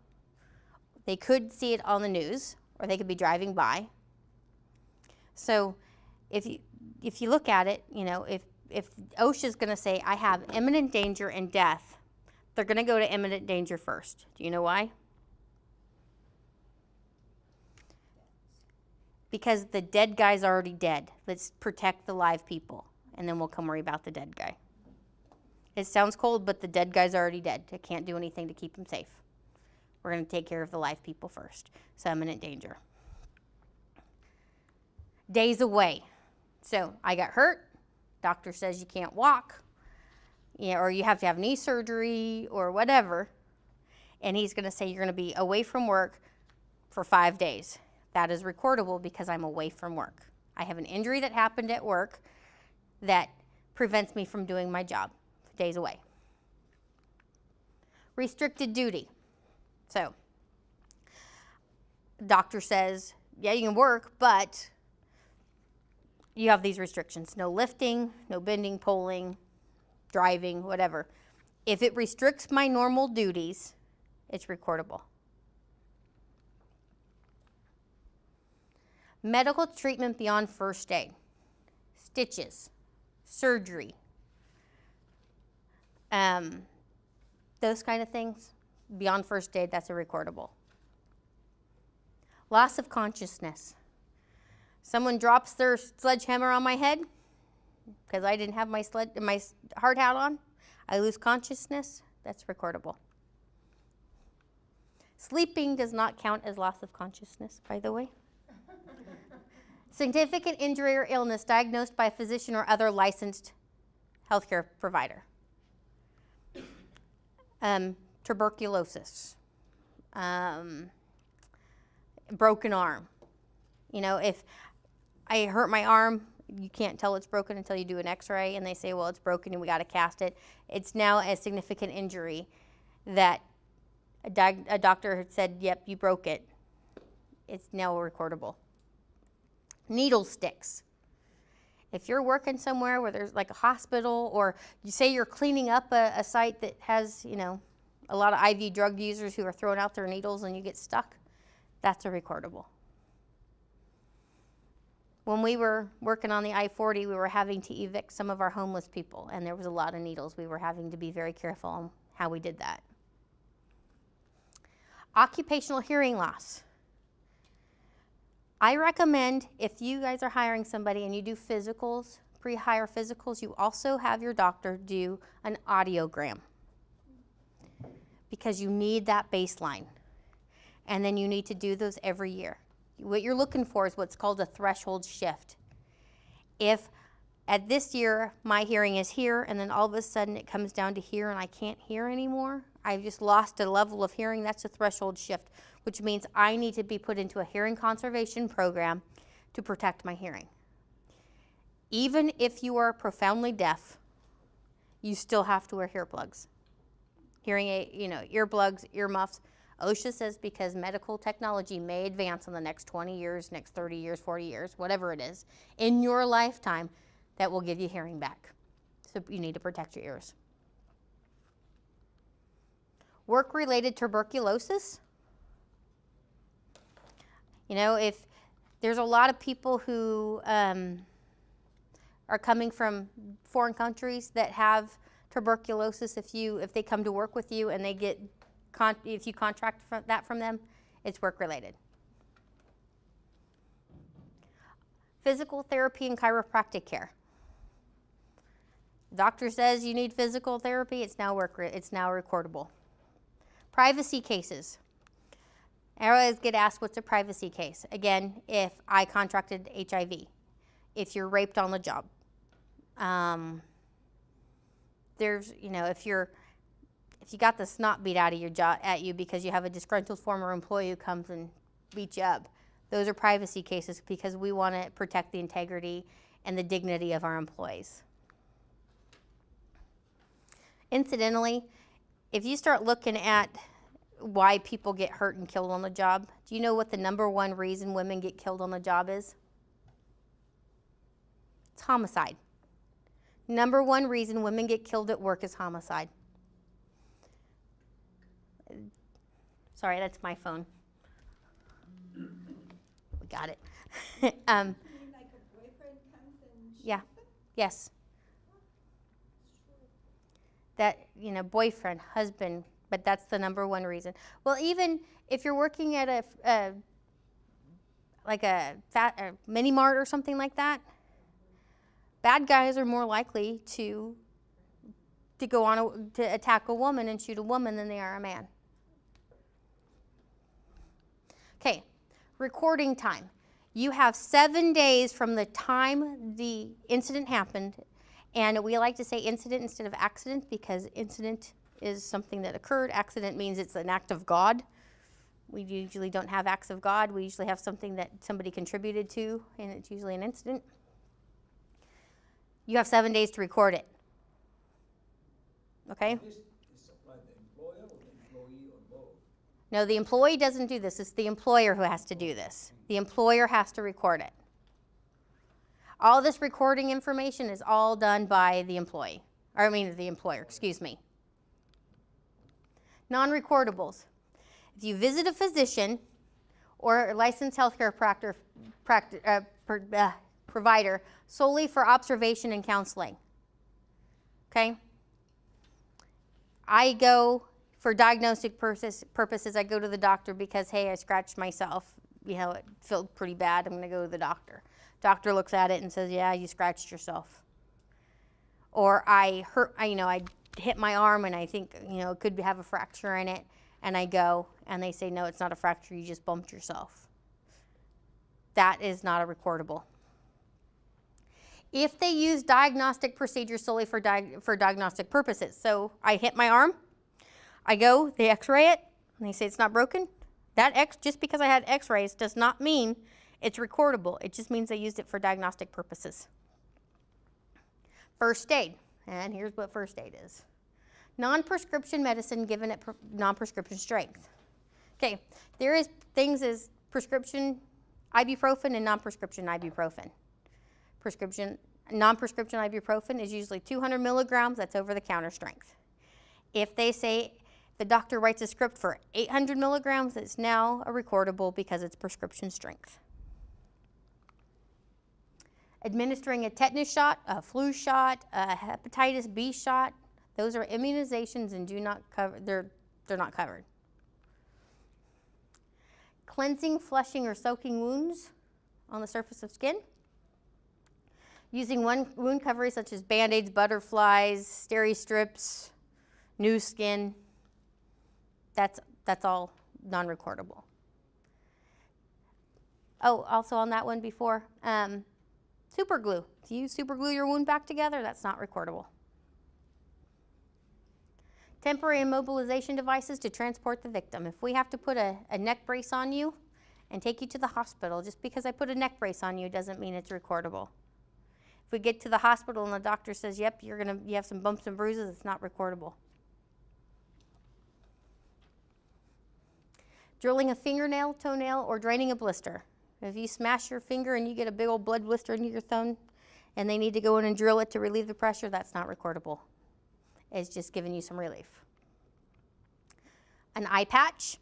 They could see it on the news, or they could be driving by. So if you look at it, you know, if OSHA is going to say, I have imminent danger and death, they're going to go to imminent danger first. Do you know why? Because the dead guy's already dead. Let's protect the live people, and then we'll come worry about the dead guy. It sounds cold, but the dead guy's already dead. I can't do anything to keep him safe. We're going to take care of the live people first. So imminent danger. Days away. So I got hurt. Doctor says you can't walk, or you have to have knee surgery or whatever. And he's going to say you're going to be away from work for 5 days. That is recordable because I'm away from work. I have an injury that happened at work that prevents me from doing my job. Days away. Restricted duty. So, doctor says, yeah, you can work, but you have these restrictions. No lifting, no bending, pulling, driving, whatever. If it restricts my normal duties, it's recordable. Medical treatment beyond first aid. Stitches, surgery, those kind of things. Beyond first aid, that's a recordable. Loss of consciousness. Someone drops their sledgehammer on my head because I didn't have my hard hat on. I lose consciousness. That's recordable. Sleeping does not count as loss of consciousness, by the way. Significant injury or illness diagnosed by a physician or other licensed healthcare provider. Tuberculosis. Broken arm. You know, if I hurt my arm, you can't tell it's broken until you do an x-ray and they say, well, it's broken and we got to cast it. It's now a significant injury that a doctor had said, yep, you broke it. It's now recordable. Needle sticks. If you're working somewhere where there's like a hospital, or you say you're cleaning up a site that has, you know, a lot of IV drug users who are throwing out their needles and you get stuck, that's a recordable. When we were working on the I-40, we were having to evict some of our homeless people, and there was a lot of needles. We were having to be very careful on how we did that. Occupational hearing loss. I recommend if you guys are hiring somebody and you do physicals, pre-hire physicals, you also have your doctor do an audiogram because you need that baseline. And then you need to do those every year. What you're looking for is what's called a threshold shift. If at this year my hearing is here and then all of a sudden it comes down to here and I can't hear anymore, I've just lost a level of hearing, that's a threshold shift, which means I need to be put into a hearing conservation program to protect my hearing. Even if you are profoundly deaf, you still have to wear earplugs. Hearing aid, you know, earplugs, earmuffs. OSHA says because medical technology may advance in the next 20 years, next 30 years, 40 years, whatever it is, in your lifetime, that will give you hearing back. So you need to protect your ears. Work-related tuberculosis. You know, if there's a lot of people who are coming from foreign countries that have tuberculosis, if they come to work with you and they get if you contract that from them, it's work-related. Physical therapy and chiropractic care. Doctor says you need physical therapy, it's now recordable. Privacy cases. I always get asked, what's a privacy case? Again, if I contracted HIV, if you're raped on the job, there's, you know, if you got the snot beat out of your jaw at you because you have a disgruntled former employee who comes and beats you up, those are privacy cases because we want to protect the integrity and the dignity of our employees. Incidentally, if you start looking at why people get hurt and killed on the job, do you know what the #1 reason women get killed on the job is? It's because of the sexual harassment. Do you know what the #1 reason women get killed on the job is? homicide. Number one reason women get killed at work is homicide. Sorry, that's my phone. We got it. You mean like a boyfriend comes and Yeah. shoots them? Yes. That, you know, boyfriend, husband, but that's the number one reason. Well, even if you're working at a mini mart or something like that, bad guys are more likely to go on to attack a woman and shoot a woman than they are a man. Okay, recording time. You have 7 days from the time the incident happened, and we like to say incident instead of accident because incident is something that occurred. Accident means it's an act of God. We usually don't have acts of God. We usually have something that somebody contributed to, and it's usually an incident. You have 7 days to record it. Okay? This apply the employer or the employee or both? No, the employee doesn't do this. It's the employer who has to do this. The employer has to record it. All this recording information is all done by the employee. Or I mean the employer, excuse me. Non-recordables. If you visit a physician or a licensed healthcare provider solely for observation and counseling, okay? I go for diagnostic purposes. I go to the doctor because, hey, I scratched myself. You know, it felt pretty bad. I'm going to go to the doctor. Doctor looks at it and says, yeah, you scratched yourself. Or I hit my arm and I think, you know, it could have a fracture in it. And I go and they say, no, it's not a fracture. You just bumped yourself. That is not a recordable. If they use diagnostic procedures solely for diagnostic purposes. So I hit my arm, I go, they x-ray it, and they say it's not broken. Just because I had x-rays does not mean it's recordable. It just means they used it for diagnostic purposes. First aid, and here's what first aid is. Non-prescription medicine given at non-prescription strength. Okay, there is things as prescription ibuprofen and non-prescription ibuprofen. Non-prescription ibuprofen is usually 200 milligrams, that's over-the-counter strength. If they say the doctor writes a script for 800 milligrams, it's now a recordable because it's prescription strength. Administering a tetanus shot, a flu shot, a hepatitis B shot, those are immunizations and do not cover, they're not covered. Cleansing, flushing, or soaking wounds on the surface of skin. Using wound coverings such as Band-Aids, butterflies, steri-strips, new skin. That's all non-recordable. Oh, also on that one before, super glue. If you super glue your wound back together, that's not recordable. Temporary immobilization devices to transport the victim. If we have to put a neck brace on you and take you to the hospital, just because I put a neck brace on you doesn't mean it's recordable. If we get to the hospital and the doctor says, yep, you have some bumps and bruises, it's not recordable. Drilling a fingernail, toenail, or draining a blister. If you smash your finger and you get a big old blood blister into your thumb and they need to go in and drill it to relieve the pressure, that's not recordable. It's just giving you some relief. An eye patch.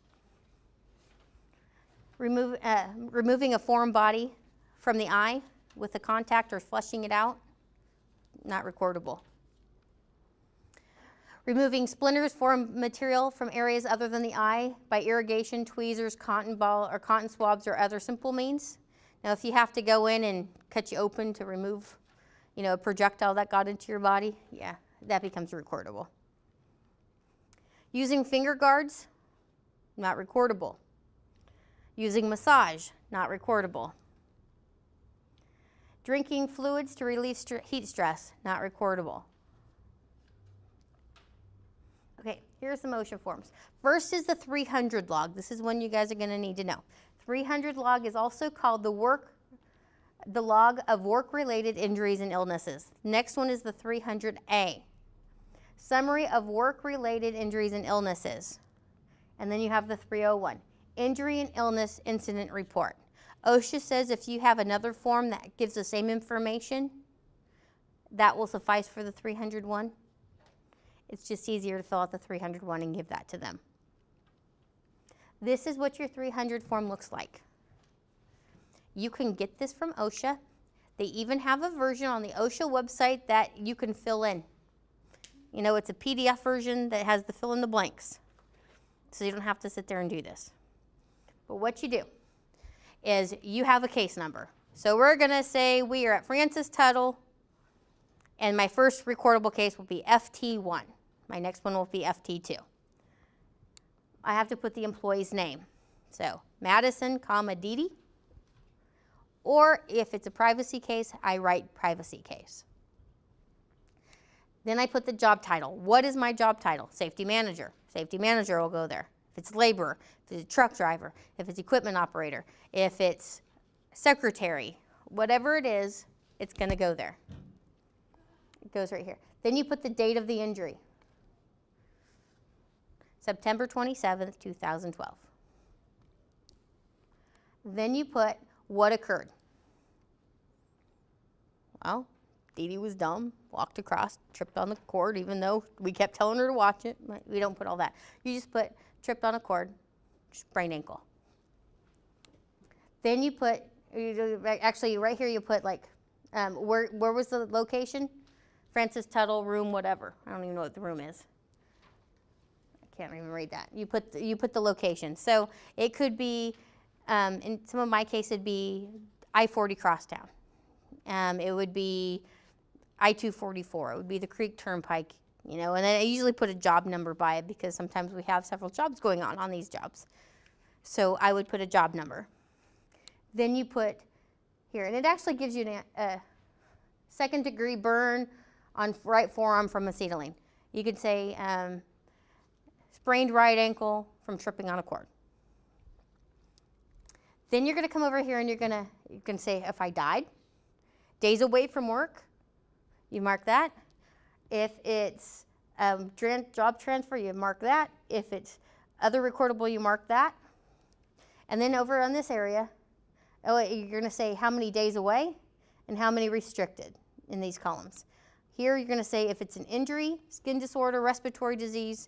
Removing a foreign body from the eye with a contact or flushing it out, not recordable. Removing splinters, foreign material from areas other than the eye by irrigation, tweezers, cotton ball, or cotton swabs or other simple means. Now, if you have to go in and cut you open to remove, a projectile that got into your body, yeah, that becomes recordable. Using finger guards, not recordable. Using massage, not recordable. Drinking fluids to relieve heat stress, not recordable. Okay, here's the motion forms. First is the 300 log. This is one you guys are going to need to know. 300 log is also called the log of work-related injuries and illnesses. Next one is the 300A. Summary of work-related injuries and illnesses. And then you have the 301. Injury and illness incident report. OSHA says if you have another form that gives the same information, that will suffice for the 301. It's just easier to fill out the 301 and give that to them. This is what your 300 form looks like. You can get this from OSHA. They even have a version on the OSHA website that you can fill in. You know, it's a PDF version that has the fill in the blanks. So you don't have to sit there and do this. But what you do is you have a case number. So we're going to say we are at Francis Tuttle, and my first recordable case will be FT1. My next one will be FT2. I have to put the employee's name. So Madison, comma, Deedee. Or if it's a privacy case, I write privacy case. Then I put the job title. What is my job title? Safety manager. Safety manager will go there. If it's laborer, if it's a truck driver, if it's equipment operator, if it's secretary, whatever it is, it's going to go there. It goes right here. Then you put the date of the injury. September 27th, 2012. Then you put what occurred. Well, Deedee was dumb, walked across, tripped on the cord, even though we kept telling her to watch it. We don't put all that. You just put tripped on a cord, sprained ankle. Then you put, actually right here you put like, where was the location? Francis Tuttle, room whatever. I don't even know what the room is. I can't even read that. You put the location. So it could be, in some of my cases, it'd be I-40 Crosstown. It would be I-244. It would be the Creek Turnpike, you know, and then I usually put a job number by it because sometimes we have several jobs going on these jobs. So I would put a job number. Then you put here, and it actually gives you a second-degree burn on right forearm from acetylene. You could say sprained right ankle from tripping on a cord. Then you're going to come over here and you're going to say if I died, days away from work, you mark that. If it's job transfer, you mark that. If it's other recordable, you mark that. And then over on this area, you're going to say how many days away and how many restricted in these columns. Here you're going to say if it's an injury, skin disorder, respiratory disease,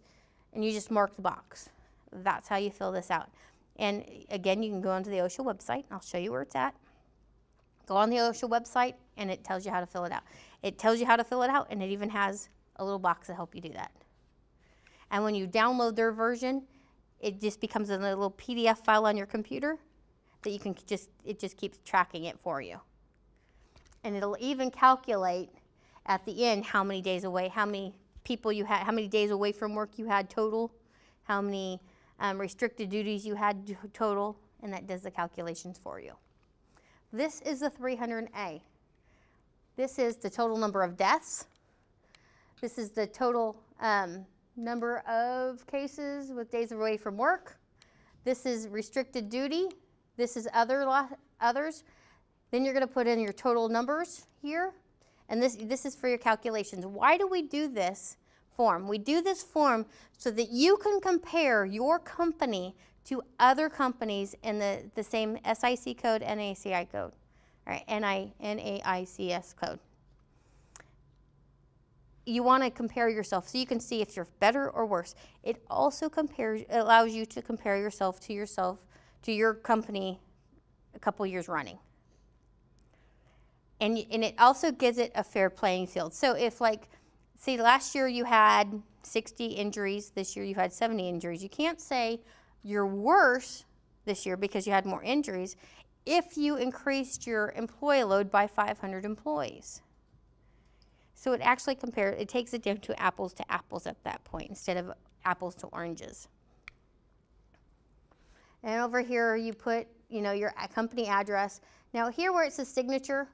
and you just mark the box. That's how you fill this out. And again, you can go onto the OSHA website. I'll show you where it's at. Go on the OSHA website, and it tells you how to fill it out. It tells you how to fill it out, and it even has a little box to help you do that. And when you download their version, it just becomes a little PDF file on your computer that you can it just keeps tracking it for you. And it'll even calculate at the end how many days away, how many people you had, how many days away from work you had total, how many restricted duties you had total, and that does the calculations for you. This is the 300A. This is the total number of deaths. This is the total number of cases with days away from work. This is restricted duty. This is others. Then you're going to put in your total numbers here. And this is for your calculations. Why do we do this form? We do this form so that you can compare your company to other companies in the same SIC code, NAICS code, all right, NAICS code. You want to compare yourself so you can see if you're better or worse. It also allows you to compare yourself to your company a couple years running. And it also gives it a fair playing field. So if, like, say last year you had 60 injuries, this year you had 70 injuries, you can't say you're worse this year because you had more injuries if you increased your employee load by 500 employees. So it actually it takes it down to apples at that point instead of apples to oranges. And over here you put, you know, your company address. Now here where it says signature,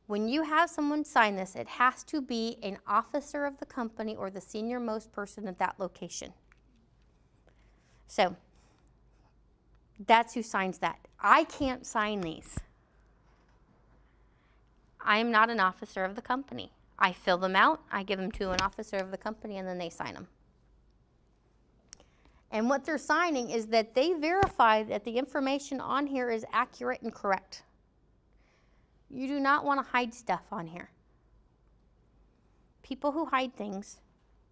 when you have someone sign this, it has to be an officer of the company or the senior most person at that location. So that's who signs that. I can't sign these. I'm not an officer of the company. I fill them out, I give them to an officer of the company, and then they sign them. And what they're signing is that they verify that the information on here is accurate and correct. You do not want to hide stuff on here. people who hide things,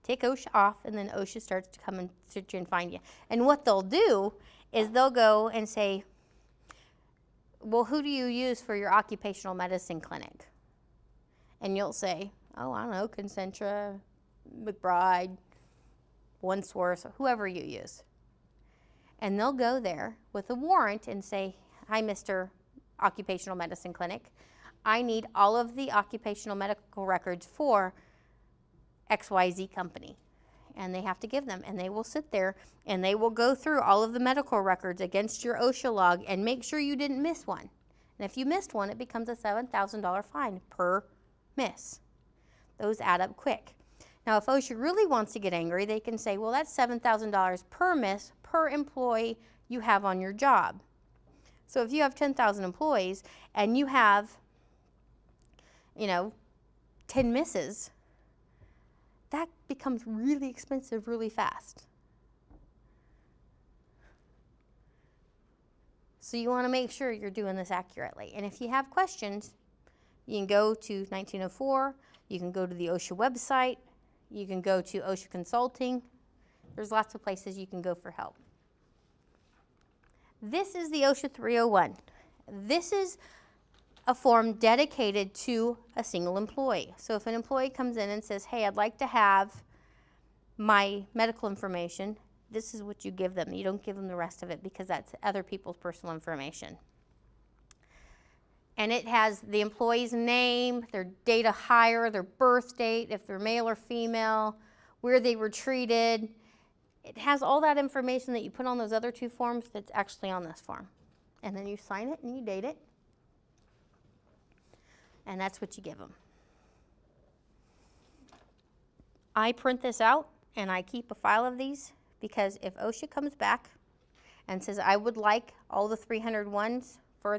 take OSHA off, and then OSHA starts to come and search you and find you. And what they'll do is they'll go and say, well, who do you use for your occupational medicine clinic? And you'll say, oh, I don't know, Concentra, McBride, One Source, whoever you use. And they'll go there with a warrant and say, hi, Mr. Occupational Medicine Clinic. I need all of the occupational medical records for XYZ company. And they have to give them. And they will sit there and they will go through all of the medical records against your OSHA log and make sure you didn't miss one. And if you missed one, it becomes a $7,000 fine per miss. Those add up quick. Now, if OSHA really wants to get angry, they can say, well, that's $7,000 per miss per employee you have on your job. So if you have 10,000 employees and you have, 10 misses, that becomes really expensive really fast. So you want to make sure you're doing this accurately. And if you have questions, you can go to 1904, you can go to the OSHA website, you can go to OSHA Consulting. There's lots of places you can go for help. This is the OSHA 301. This is a form dedicated to a single employee. So if an employee comes in and says, hey, I'd like to have my medical information, this is what you give them. You don't give them the rest of it because that's other people's personal information. And it has the employee's name, their date of hire, their birth date, if they're male or female, where they were treated. It has all that information that you put on those other two forms that's actually on this form. And then you sign it and you date it. And that's what you give them. I print this out and I keep a file of these because if OSHA comes back and says, I would like all the 301s for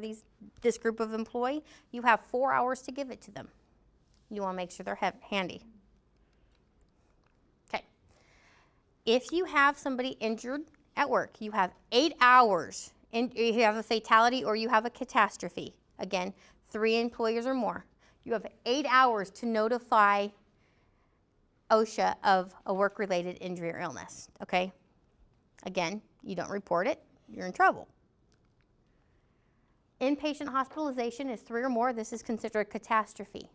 this group of employee, you have 4 hours to give it to them. You want to make sure they're handy. Okay. If you have somebody injured at work, you have 8 hours. You have a fatality or you have a catastrophe. Again, 3 employees or more. You have 8 hours to notify OSHA of a work-related injury or illness, okay? Again, you don't report it, you're in trouble. Inpatient hospitalization is 3 or more. This is considered a catastrophe.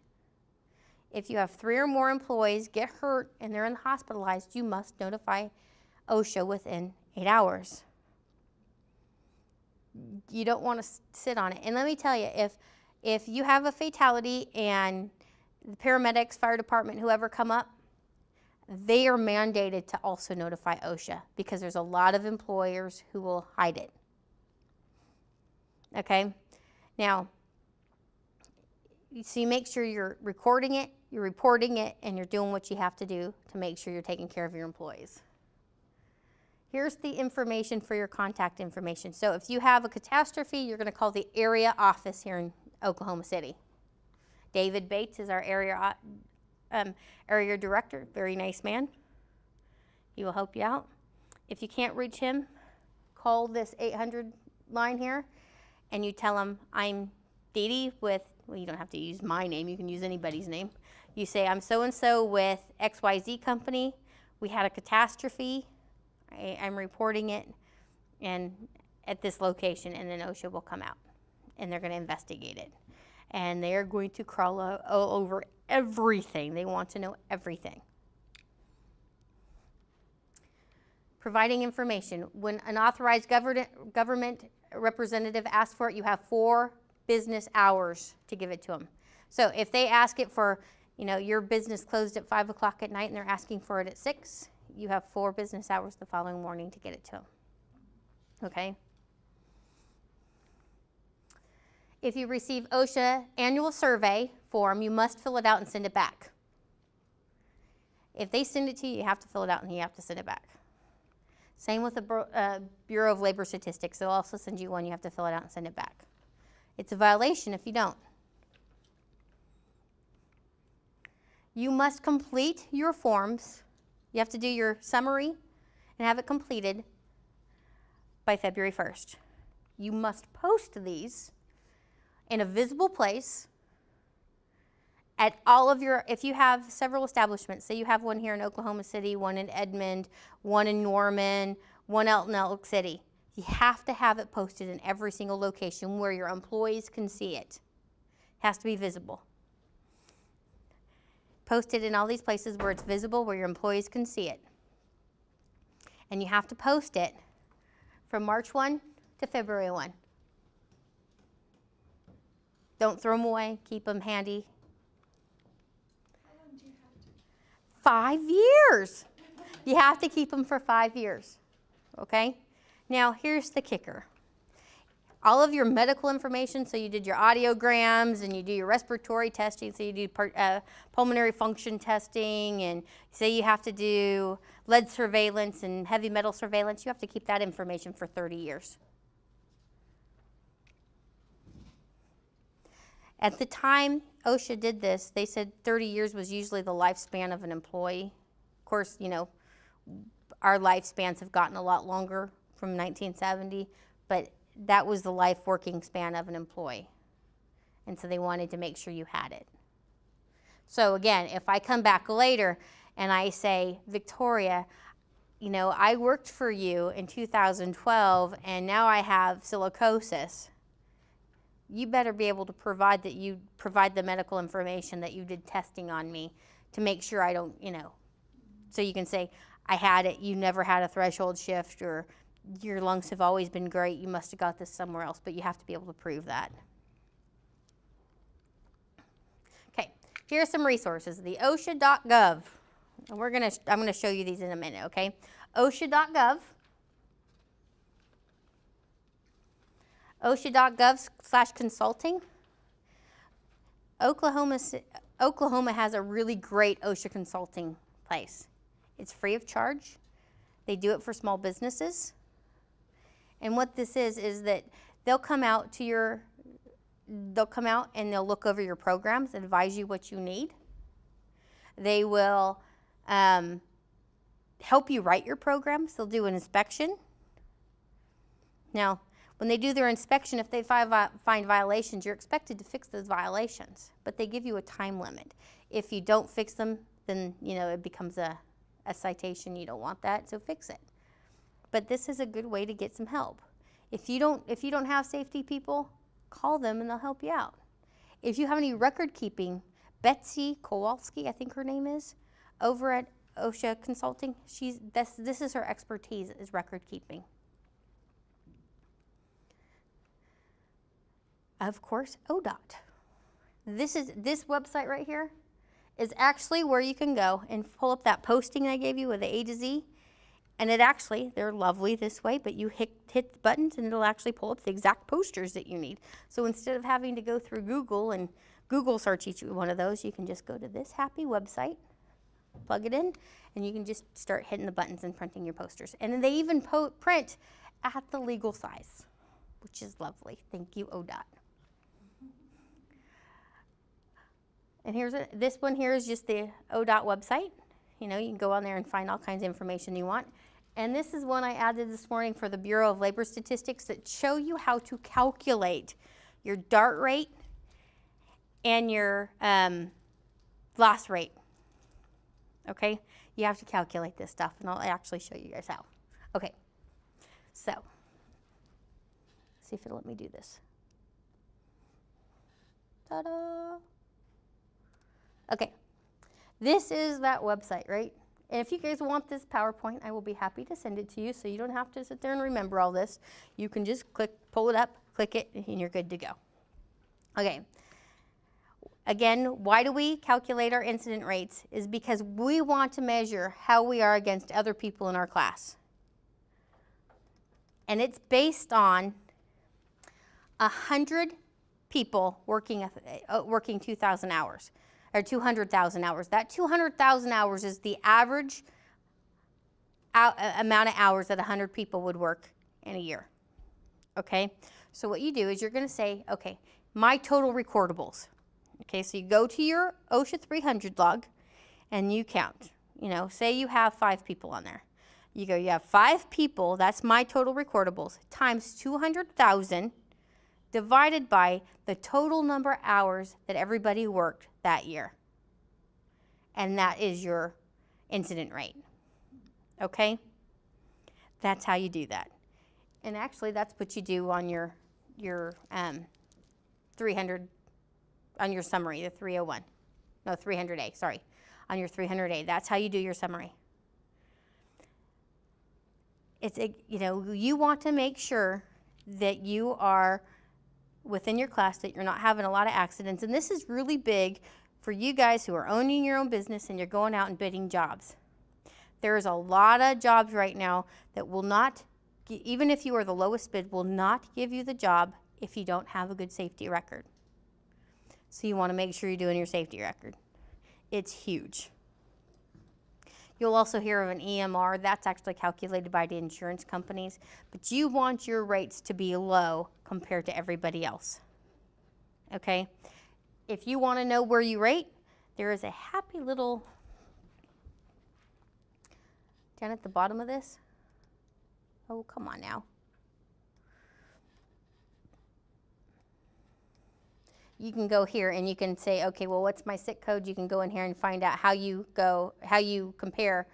If you have 3 or more employees get hurt and they're hospitalized, you must notify OSHA within 8 hours. You don't want to sit on it. And let me tell you, if you have a fatality and the paramedics, fire department, whoever come up, they are mandated to also notify OSHA because there's a lot of employers who will hide it. Okay? Now, so you make sure you're recording it, you're reporting it, and you're doing what you have to do to make sure you're taking care of your employees. Here's the information for your contact information. So if you have a catastrophe, you're going to call the area office here in Oklahoma City. David Bates is our area director, very nice man. He will help you out. If you can't reach him, call this 800 line here, and you tell him, I'm Deedee with, well, you don't have to use my name, you can use anybody's name. You say, I'm so-and-so with XYZ company. We had a catastrophe. I'm reporting it and at this location, and then OSHA will come out and they're going to investigate it. And they are going to crawl all over everything. They want to know everything. Providing information. When an authorized government representative asks for it, you have 4 business hours to give it to them. So if they ask it for, your business closed at 5 o'clock at night and they're asking for it at 6, you have 4 business hours the following morning to get it to them. Okay? If you receive OSHA annual survey form, you must fill it out and send it back. If they send it to you, you have to fill it out and you have to send it back. Same with the Bureau of Labor Statistics. They'll also send you one. You have to fill it out and send it back. It's a violation if you don't. You must complete your forms. You have to do your summary and have it completed by February 1st. You must post these in a visible place at all of your, if you have several establishments, say you have one here in Oklahoma City, one in Edmond, one in Norman, one out in Elk City, you have to have it posted in every single location where your employees can see it. It has to be visible. Post it in all these places where it's visible, where your employees can see it. And you have to post it from March 1 to February 1. Don't throw them away. Keep them handy. How long do you have to? 5 years. You have to keep them for 5 years. Okay? Now, here's the kicker. All of your medical information, so you did your audiograms and you do your respiratory testing, so you do pulmonary function testing, and say you have to do lead surveillance and heavy metal surveillance, you have to keep that information for 30 years. At the time OSHA did this, they said 30 years was usually the lifespan of an employee. Of course, you know, our lifespans have gotten a lot longer from 1970, but that was the life working span of an employee. And so they wanted to make sure you had it. So again, if I come back later and I say, Victoria, you know, I worked for you in 2012 and now I have silicosis, you better be able to provide that you provide the medical information that you did testing on me to make sure I don't, you know, so you can say, I had it, you never had a threshold shift, or your lungs have always been great, you must have got this somewhere else, but you have to be able to prove that. Okay, here are some resources. The OSHA.gov. I'm gonna show you these in a minute, okay? OSHA.gov. OSHA.gov/consulting. Oklahoma has a really great OSHA consulting place. It's free of charge. They do it for small businesses. And what this is that they'll come out and they'll look over your programs, advise you what you need. They will help you write your programs. They'll do an inspection. Now, when they do their inspection, if they find violations, you're expected to fix those violations, but they give you a time limit. If you don't fix them, then you know it becomes a citation. You don't want that, so fix it. But this is a good way to get some help. If you don't have safety people, call them and they'll help you out. If you have any record keeping, Betsy Kowalski, I think her name is, over at OSHA Consulting, this is her expertise, is record keeping. Of course, ODOT. This website right here is actually where you can go and pull up that posting I gave you with the A to Z. And they're lovely this way, but you hit the buttons and it'll actually pull up the exact posters that you need. So instead of having to go through Google and Google search each one of those, you can just go to this happy website, plug it in, and you can just start hitting the buttons and printing your posters. And then they even print at the legal size, which is lovely. Thank you, ODOT. And this one here is just the ODOT website. You know, you can go on there and find all kinds of information you want. And this is one I added this morning for the Bureau of Labor Statistics that show you how to calculate your DART rate and your loss rate. Okay? You have to calculate this stuff, and I'll actually show you guys how. Okay, so let's see if it'll let me do this. Ta-da! Okay, this is that website, right? And if you guys want this PowerPoint, I will be happy to send it to you so you don't have to sit there and remember all this. You can just pull it up, click it, and you're good to go. Okay. Again, why do we calculate our incident rates? Is because we want to measure how we are against other people in our class. And it's based on 100 people working 2,000 hours. Or 200,000 hours. That 200,000 hours is the average amount of hours that 100 people would work in a year. Okay? So what you do is you're going to say, okay, my total recordables. Okay, so you go to your OSHA 300 log and you count. You know, say you have 5 people on there. You go, you have 5 people, that's my total recordables, times 200,000 divided by the total number of hours that everybody worked that year. And that is your incident rate. Okay? That's how you do that. And actually, that's what you do on your 300, on your summary, the 301. No, 300A, sorry. On your 300A, that's how you do your summary. You want to make sure that you are within your class, that you're not having a lot of accidents. And this is really big for you guys who are owning your own business and you're going out and bidding jobs. There's a lot of jobs right now that will not, even if you are the lowest bid, will not give you the job if you don't have a good safety record. So you want to make sure you're doing your safety record. It's huge. You'll also hear of an EMR. That's actually calculated by the insurance companies. But you want your rates to be low compared to everybody else. Okay? If you want to know where you rate, there is a happy little, down at the bottom of this. Oh, come on now. You can go here and you can say, okay, well, what's my SIC code? You can go in here and find out how you compare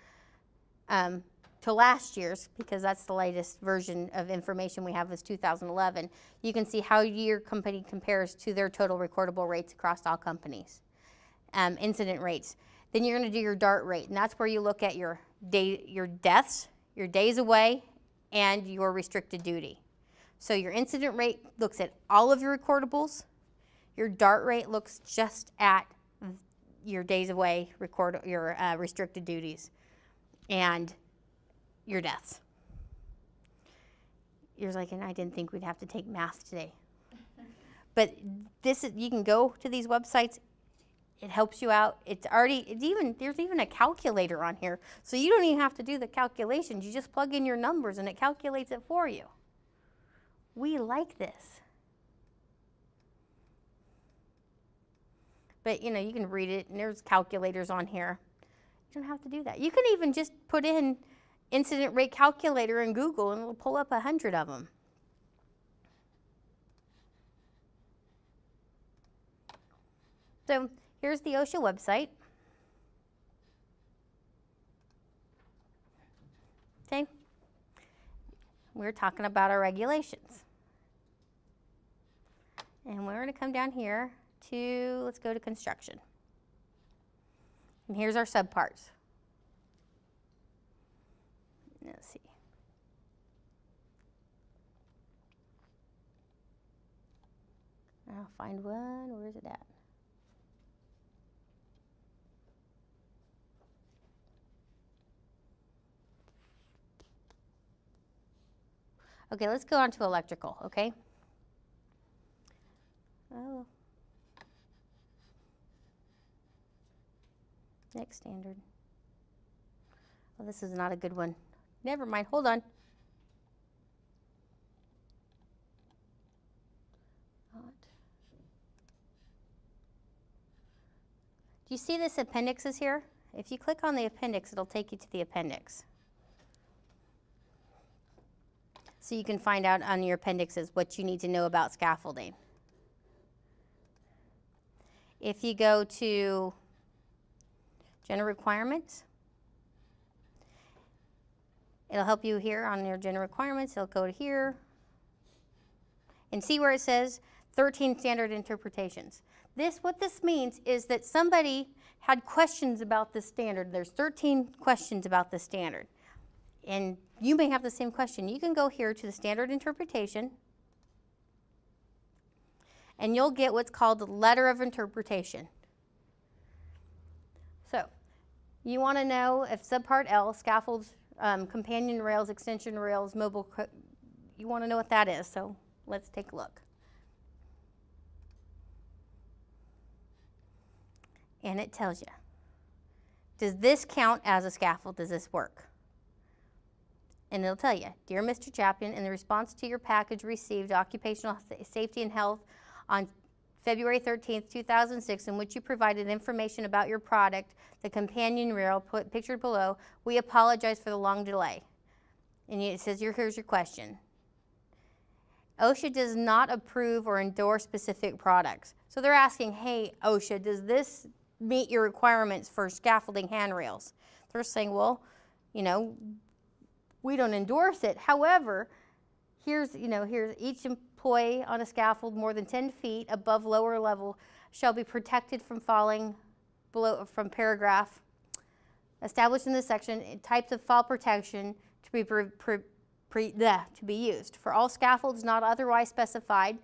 to last year's, because that's the latest version of information we have is 2011. You can see how your company compares to their total recordable rates across all companies, incident rates. Then you're going to do your DART rate, and that's where you look at your deaths, your days away, and your restricted duty. So your incident rate looks at all of your recordables. Your DART rate looks just at your days away, your restricted duties, and your deaths. You're like, and I didn't think we'd have to take math today. But you can go to these websites. It helps you out. There's even a calculator on here. So you don't even have to do the calculations. You just plug in your numbers and it calculates it for you. We like this. But you can read it, and there's calculators on here. You don't have to do that. You can even just put in incident rate calculator in Google, and it'll pull up 100 of them. So here's the OSHA website. Okay. We're talking about our regulations. And we're going to come down here to, let's go to construction. And here's our subparts. Let's see. I'll find one. Where is it at? Okay, let's go on to electrical, okay? Oh. Next standard. Oh, this is not a good one. Never mind, hold on. Do you see this appendixes here? If you click on the appendix, it'll take you to the appendix. So you can find out on your appendixes what you need to know about scaffolding. If you go to general requirements, it'll help you here on your general requirements. It'll go to here and see where it says 13 standard interpretations. What this means is that somebody had questions about this standard. There's 13 questions about this standard. And you may have the same question. You can go here to the standard interpretation, and you'll get what's called the letter of interpretation. So you want to know if subpart L, scaffolds, companion rails, extension rails, mobile, you want to know what that is. So let's take a look. And it tells you, does this count as a scaffold? Does this work? And it'll tell you, dear Mr. Chapman, in the response to your package received occupational safety and health on February 13th, 2006, in which you provided information about your product, the companion rail pictured below, we apologize for the long delay. And it says, here's your question. OSHA does not approve or endorse specific products. So they're asking, hey, OSHA, does this meet your requirements for scaffolding handrails? They're saying, well, you know, we don't endorse it. However, here's each employee on a scaffold more than 10 feet above lower level shall be protected from falling below, from paragraph established in this section, types of fall protection to be used. For all scaffolds not otherwise specified,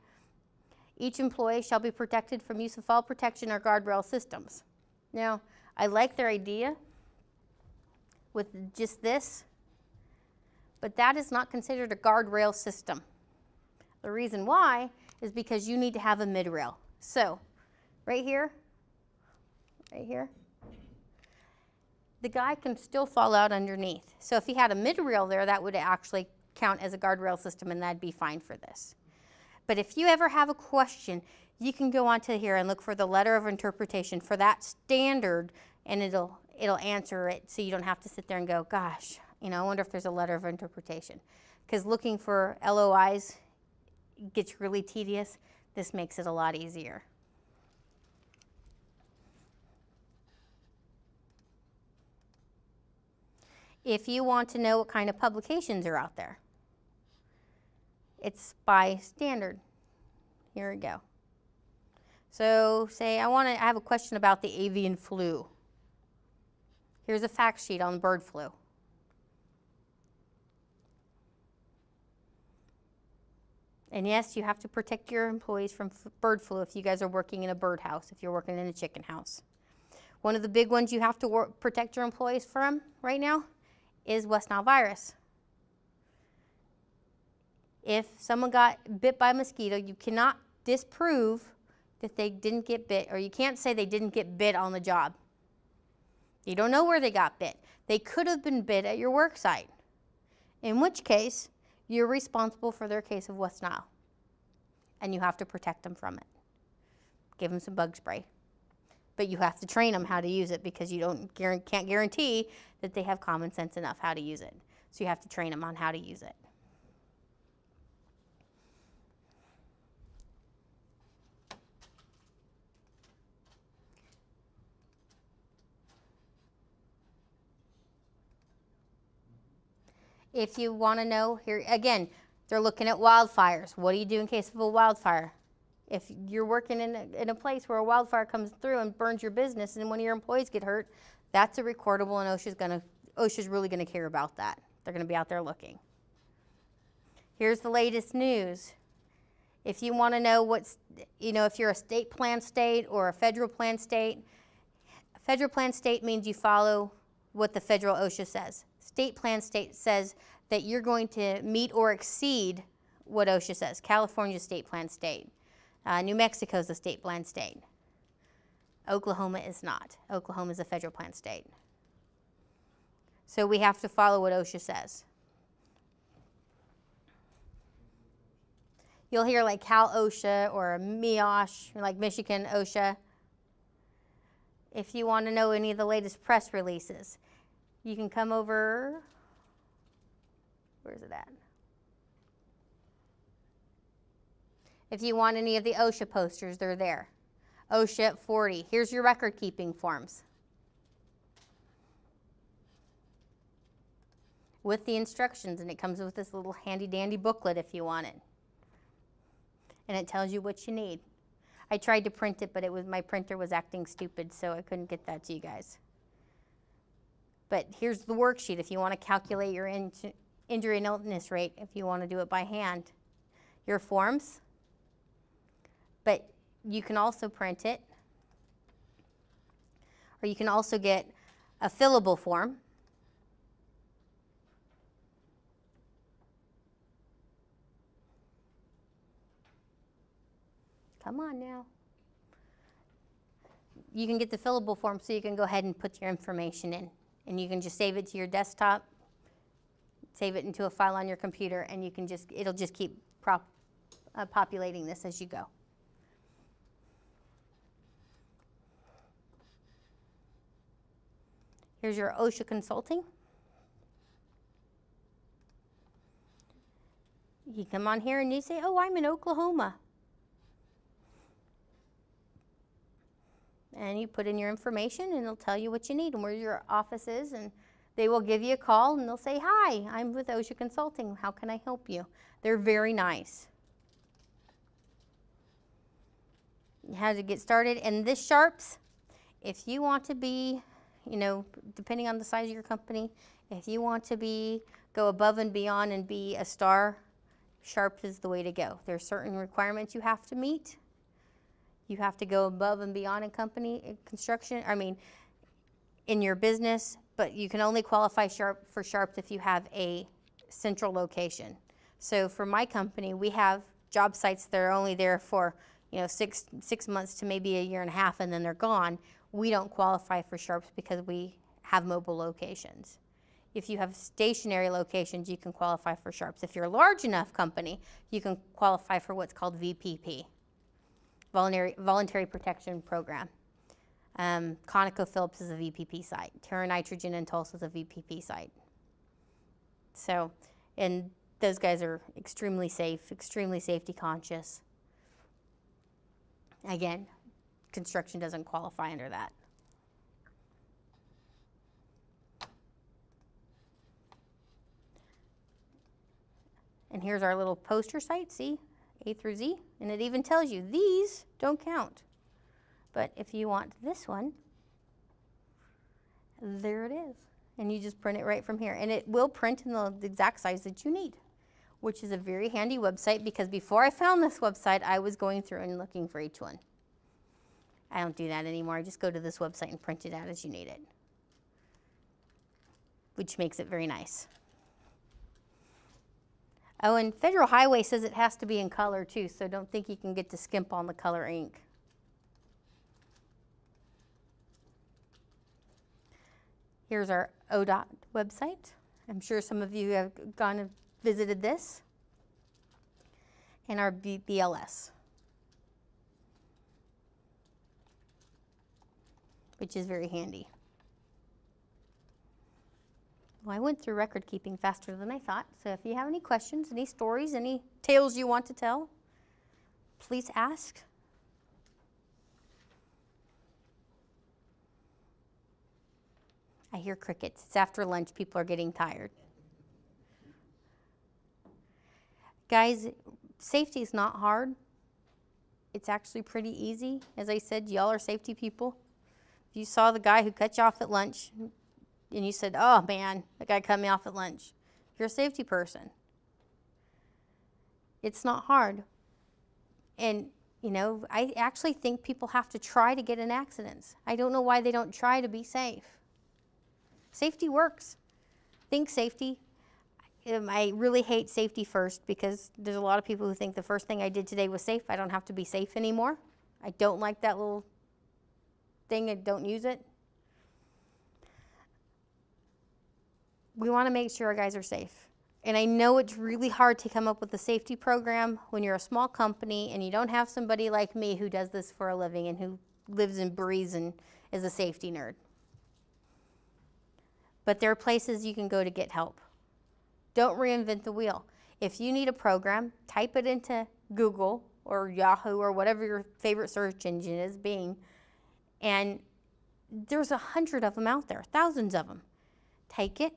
each employee shall be protected from use of fall protection or guardrail systems. Now, I like their idea with just this, but that is not considered a guardrail system. The reason why is because you need to have a mid-rail. So, right here, the guy can still fall out underneath. So if he had a mid-rail there, that would actually count as a guardrail system, and that'd be fine for this. But if you ever have a question, you can go onto here and look for the letter of interpretation for that standard, and it'll answer it, so you don't have to sit there and go, gosh, you know, I wonder if there's a letter of interpretation. Because looking for LOIs gets really tedious. This makes it a lot easier. If you want to know what kind of publications are out there, it's by standard. Here we go. So say I have a question about the avian flu. Here's a fact sheet on bird flu. And yes, you have to protect your employees from bird flu if you guys are working in a birdhouse, if you're working in a chicken house. One of the big ones you have to protect your employees from right now is West Nile virus. If someone got bit by a mosquito, you cannot disprove that they didn't get bit, or you can't say they didn't get bit on the job. You don't know where they got bit. They could have been bit at your work site, in which case you're responsible for their case of West Nile, and you have to protect them from it. Give them some bug spray. But you have to train them how to use it, because you can't guarantee that they have common sense enough how to use it. So you have to train them on how to use it. If you want to know, here again, they're looking at wildfires. What do you do in case of a wildfire? If you're working in a place where a wildfire comes through and burns your business and one of your employees get hurt, that's a recordable, and OSHA's really going to care about that. They're going to be out there looking. Here's the latest news. If you want to know if you're a state plan state or a federal plan state means you follow what the federal OSHA says. State plan state says that you're going to meet or exceed what OSHA says. California's state plan state. New Mexico's a state plan state. Oklahoma is not. Oklahoma is a federal plan state. So we have to follow what OSHA says. You'll hear like Cal OSHA or MIOSH, like Michigan OSHA. If you want to know any of the latest press releases, you can come over. Where's it at? If you want any of the OSHA posters, they're there. OSHA at 40. Here's your record keeping forms with the instructions, and it comes with this little handy dandy booklet if you want it. And it tells you what you need. I tried to print it, but my printer was acting stupid, so I couldn't get that to you guys. But here's the worksheet if you want to calculate your injury and illness rate, if you want to do it by hand. Your forms. But you can also print it, or you can also get a fillable form. Come on now. You can get the fillable form, so you can go ahead and put your information in, and you can just save it to your desktop, save it into a file on your computer, and it'll just keep populating this as you go. Here's your OSHA consulting. You come on here and you say, oh, I'm in Oklahoma. And you put in your information and it'll tell you what you need and where your office is, and they will give you a call and they'll say, hi, I'm with OSHA Consulting. How can I help you? They're very nice. How to get started. And this Sharps, if you want to be, you know, depending on the size of your company, if you want to go above and beyond and be a star, Sharps is the way to go. There's certain requirements you have to meet. You have to go above and beyond in construction, in your business, but you can only qualify for Sharps if you have a central location. So for my company, we have job sites that are only there for, you know, six months to maybe a year and a half, and then they're gone. We don't qualify for Sharps because we have mobile locations. If you have stationary locations, you can qualify for Sharps. If you're a large enough company, you can qualify for what's called VPP. Voluntary Protection Program. ConocoPhillips is a VPP site. Terra Nitrogen in Tulsa is a VPP site. So, and those guys are extremely safe, extremely safety conscious. Again, construction doesn't qualify under that. And here's our little poster site, see? A through Z, and it even tells you these don't count. But if you want this one, there it is. And you just print it right from here. And it will print in the exact size that you need, which is a very handy website, because before I found this website, I was going through and looking for each one. I don't do that anymore. I just go to this website and print it out as you need it, which makes it very nice. Oh, and Federal Highway says it has to be in color too, so don't think you can get to skimp on the color ink. Here's our ODOT website. I'm sure some of you have gone and visited this. And our BLS, which is very handy. Well, I went through record keeping faster than I thought, so if you have any questions, any stories, any tales you want to tell, please ask. I hear crickets. It's after lunch. People are getting tired. Guys, safety is not hard. It's actually pretty easy. As I said, y'all are safety people. If you saw the guy who cut you off at lunch, and you said, oh man, that guy cut me off at lunch, you're a safety person. It's not hard. And, you know, I actually think people have to try to get in accidents. I don't know why they don't try to be safe. Safety works. Think safety. I really hate safety first, because there's a lot of people who think the first thing I did today was safe. I don't have to be safe anymore. I don't like that little thing. I don't use it. We want to make sure our guys are safe. And I know it's really hard to come up with a safety program when you're a small company and you don't have somebody like me who does this for a living and who lives and breathes and is a safety nerd. But there are places you can go to get help. Don't reinvent the wheel. If you need a program, type it into Google or Yahoo or whatever your favorite search engine is, Bing, and there's 100 of them out there, thousands of them. Take it.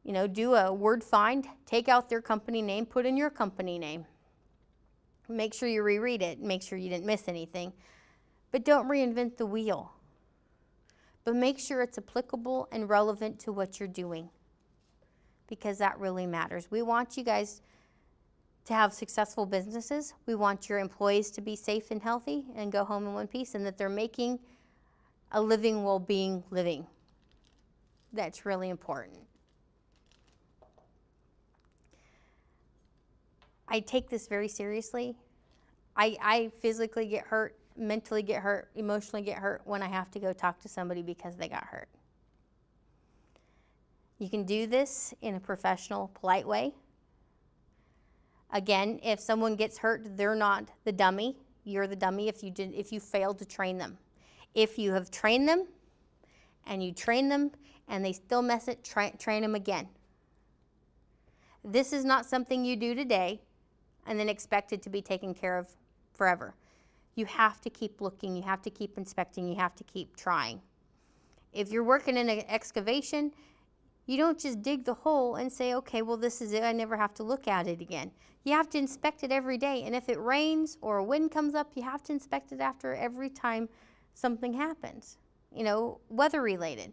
You know, do a word find, take out their company name, put in your company name. Make sure you reread it, make sure you didn't miss anything. But don't reinvent the wheel. But make sure it's applicable and relevant to what you're doing, because that really matters. We want you guys to have successful businesses. We want your employees to be safe and healthy and go home in one piece, and that they're making a living well-being living. That's really important. I take this very seriously. I physically get hurt, mentally get hurt, emotionally get hurt when I have to go talk to somebody because they got hurt. You can do this in a professional, polite way. Again, if someone gets hurt, they're not the dummy. You're the dummy if you failed to train them. If you have trained them and you train them and they still mess it, train them again. This is not something you do today and then expect it to be taken care of forever. You have to keep looking, you have to keep inspecting, you have to keep trying. If you're working in an excavation, you don't just dig the hole and say, okay, well, this is it, I never have to look at it again. You have to inspect it every day, and if it rains or a wind comes up, you have to inspect it after every time something happens, you know, weather related.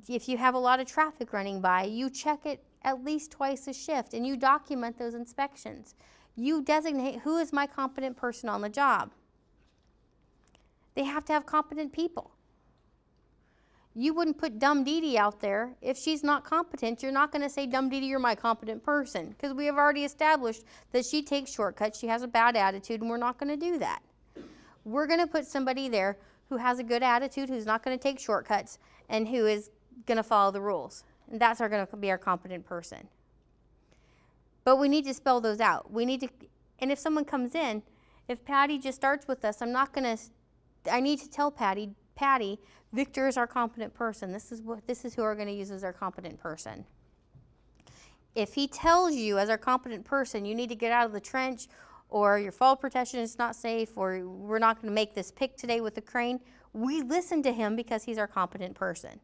If you have a lot of traffic running by, you check it at least twice a shift, and you document those inspections. You designate who is my competent person on the job. They have to have competent people. You wouldn't put dumb Deedee out there. If she's not competent, you're not going to say, dumb Deedee, you're my competent person, because we have already established that she takes shortcuts, she has a bad attitude, and we're not going to do that. We're going to put somebody there who has a good attitude, who's not going to take shortcuts, and who is going to follow the rules. And that's going to be our competent person. But we need to spell those out. We need to, and if someone comes in, if Patty just starts with us, I need to tell Patty, Victor is our competent person. This is who we're going to use as our competent person. If he tells you as our competent person, you need to get out of the trench, or your fall protection is not safe, or we're not going to make this pick today with the crane, we listen to him because he's our competent person.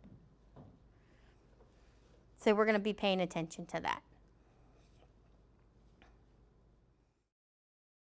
So we're going to be paying attention to that.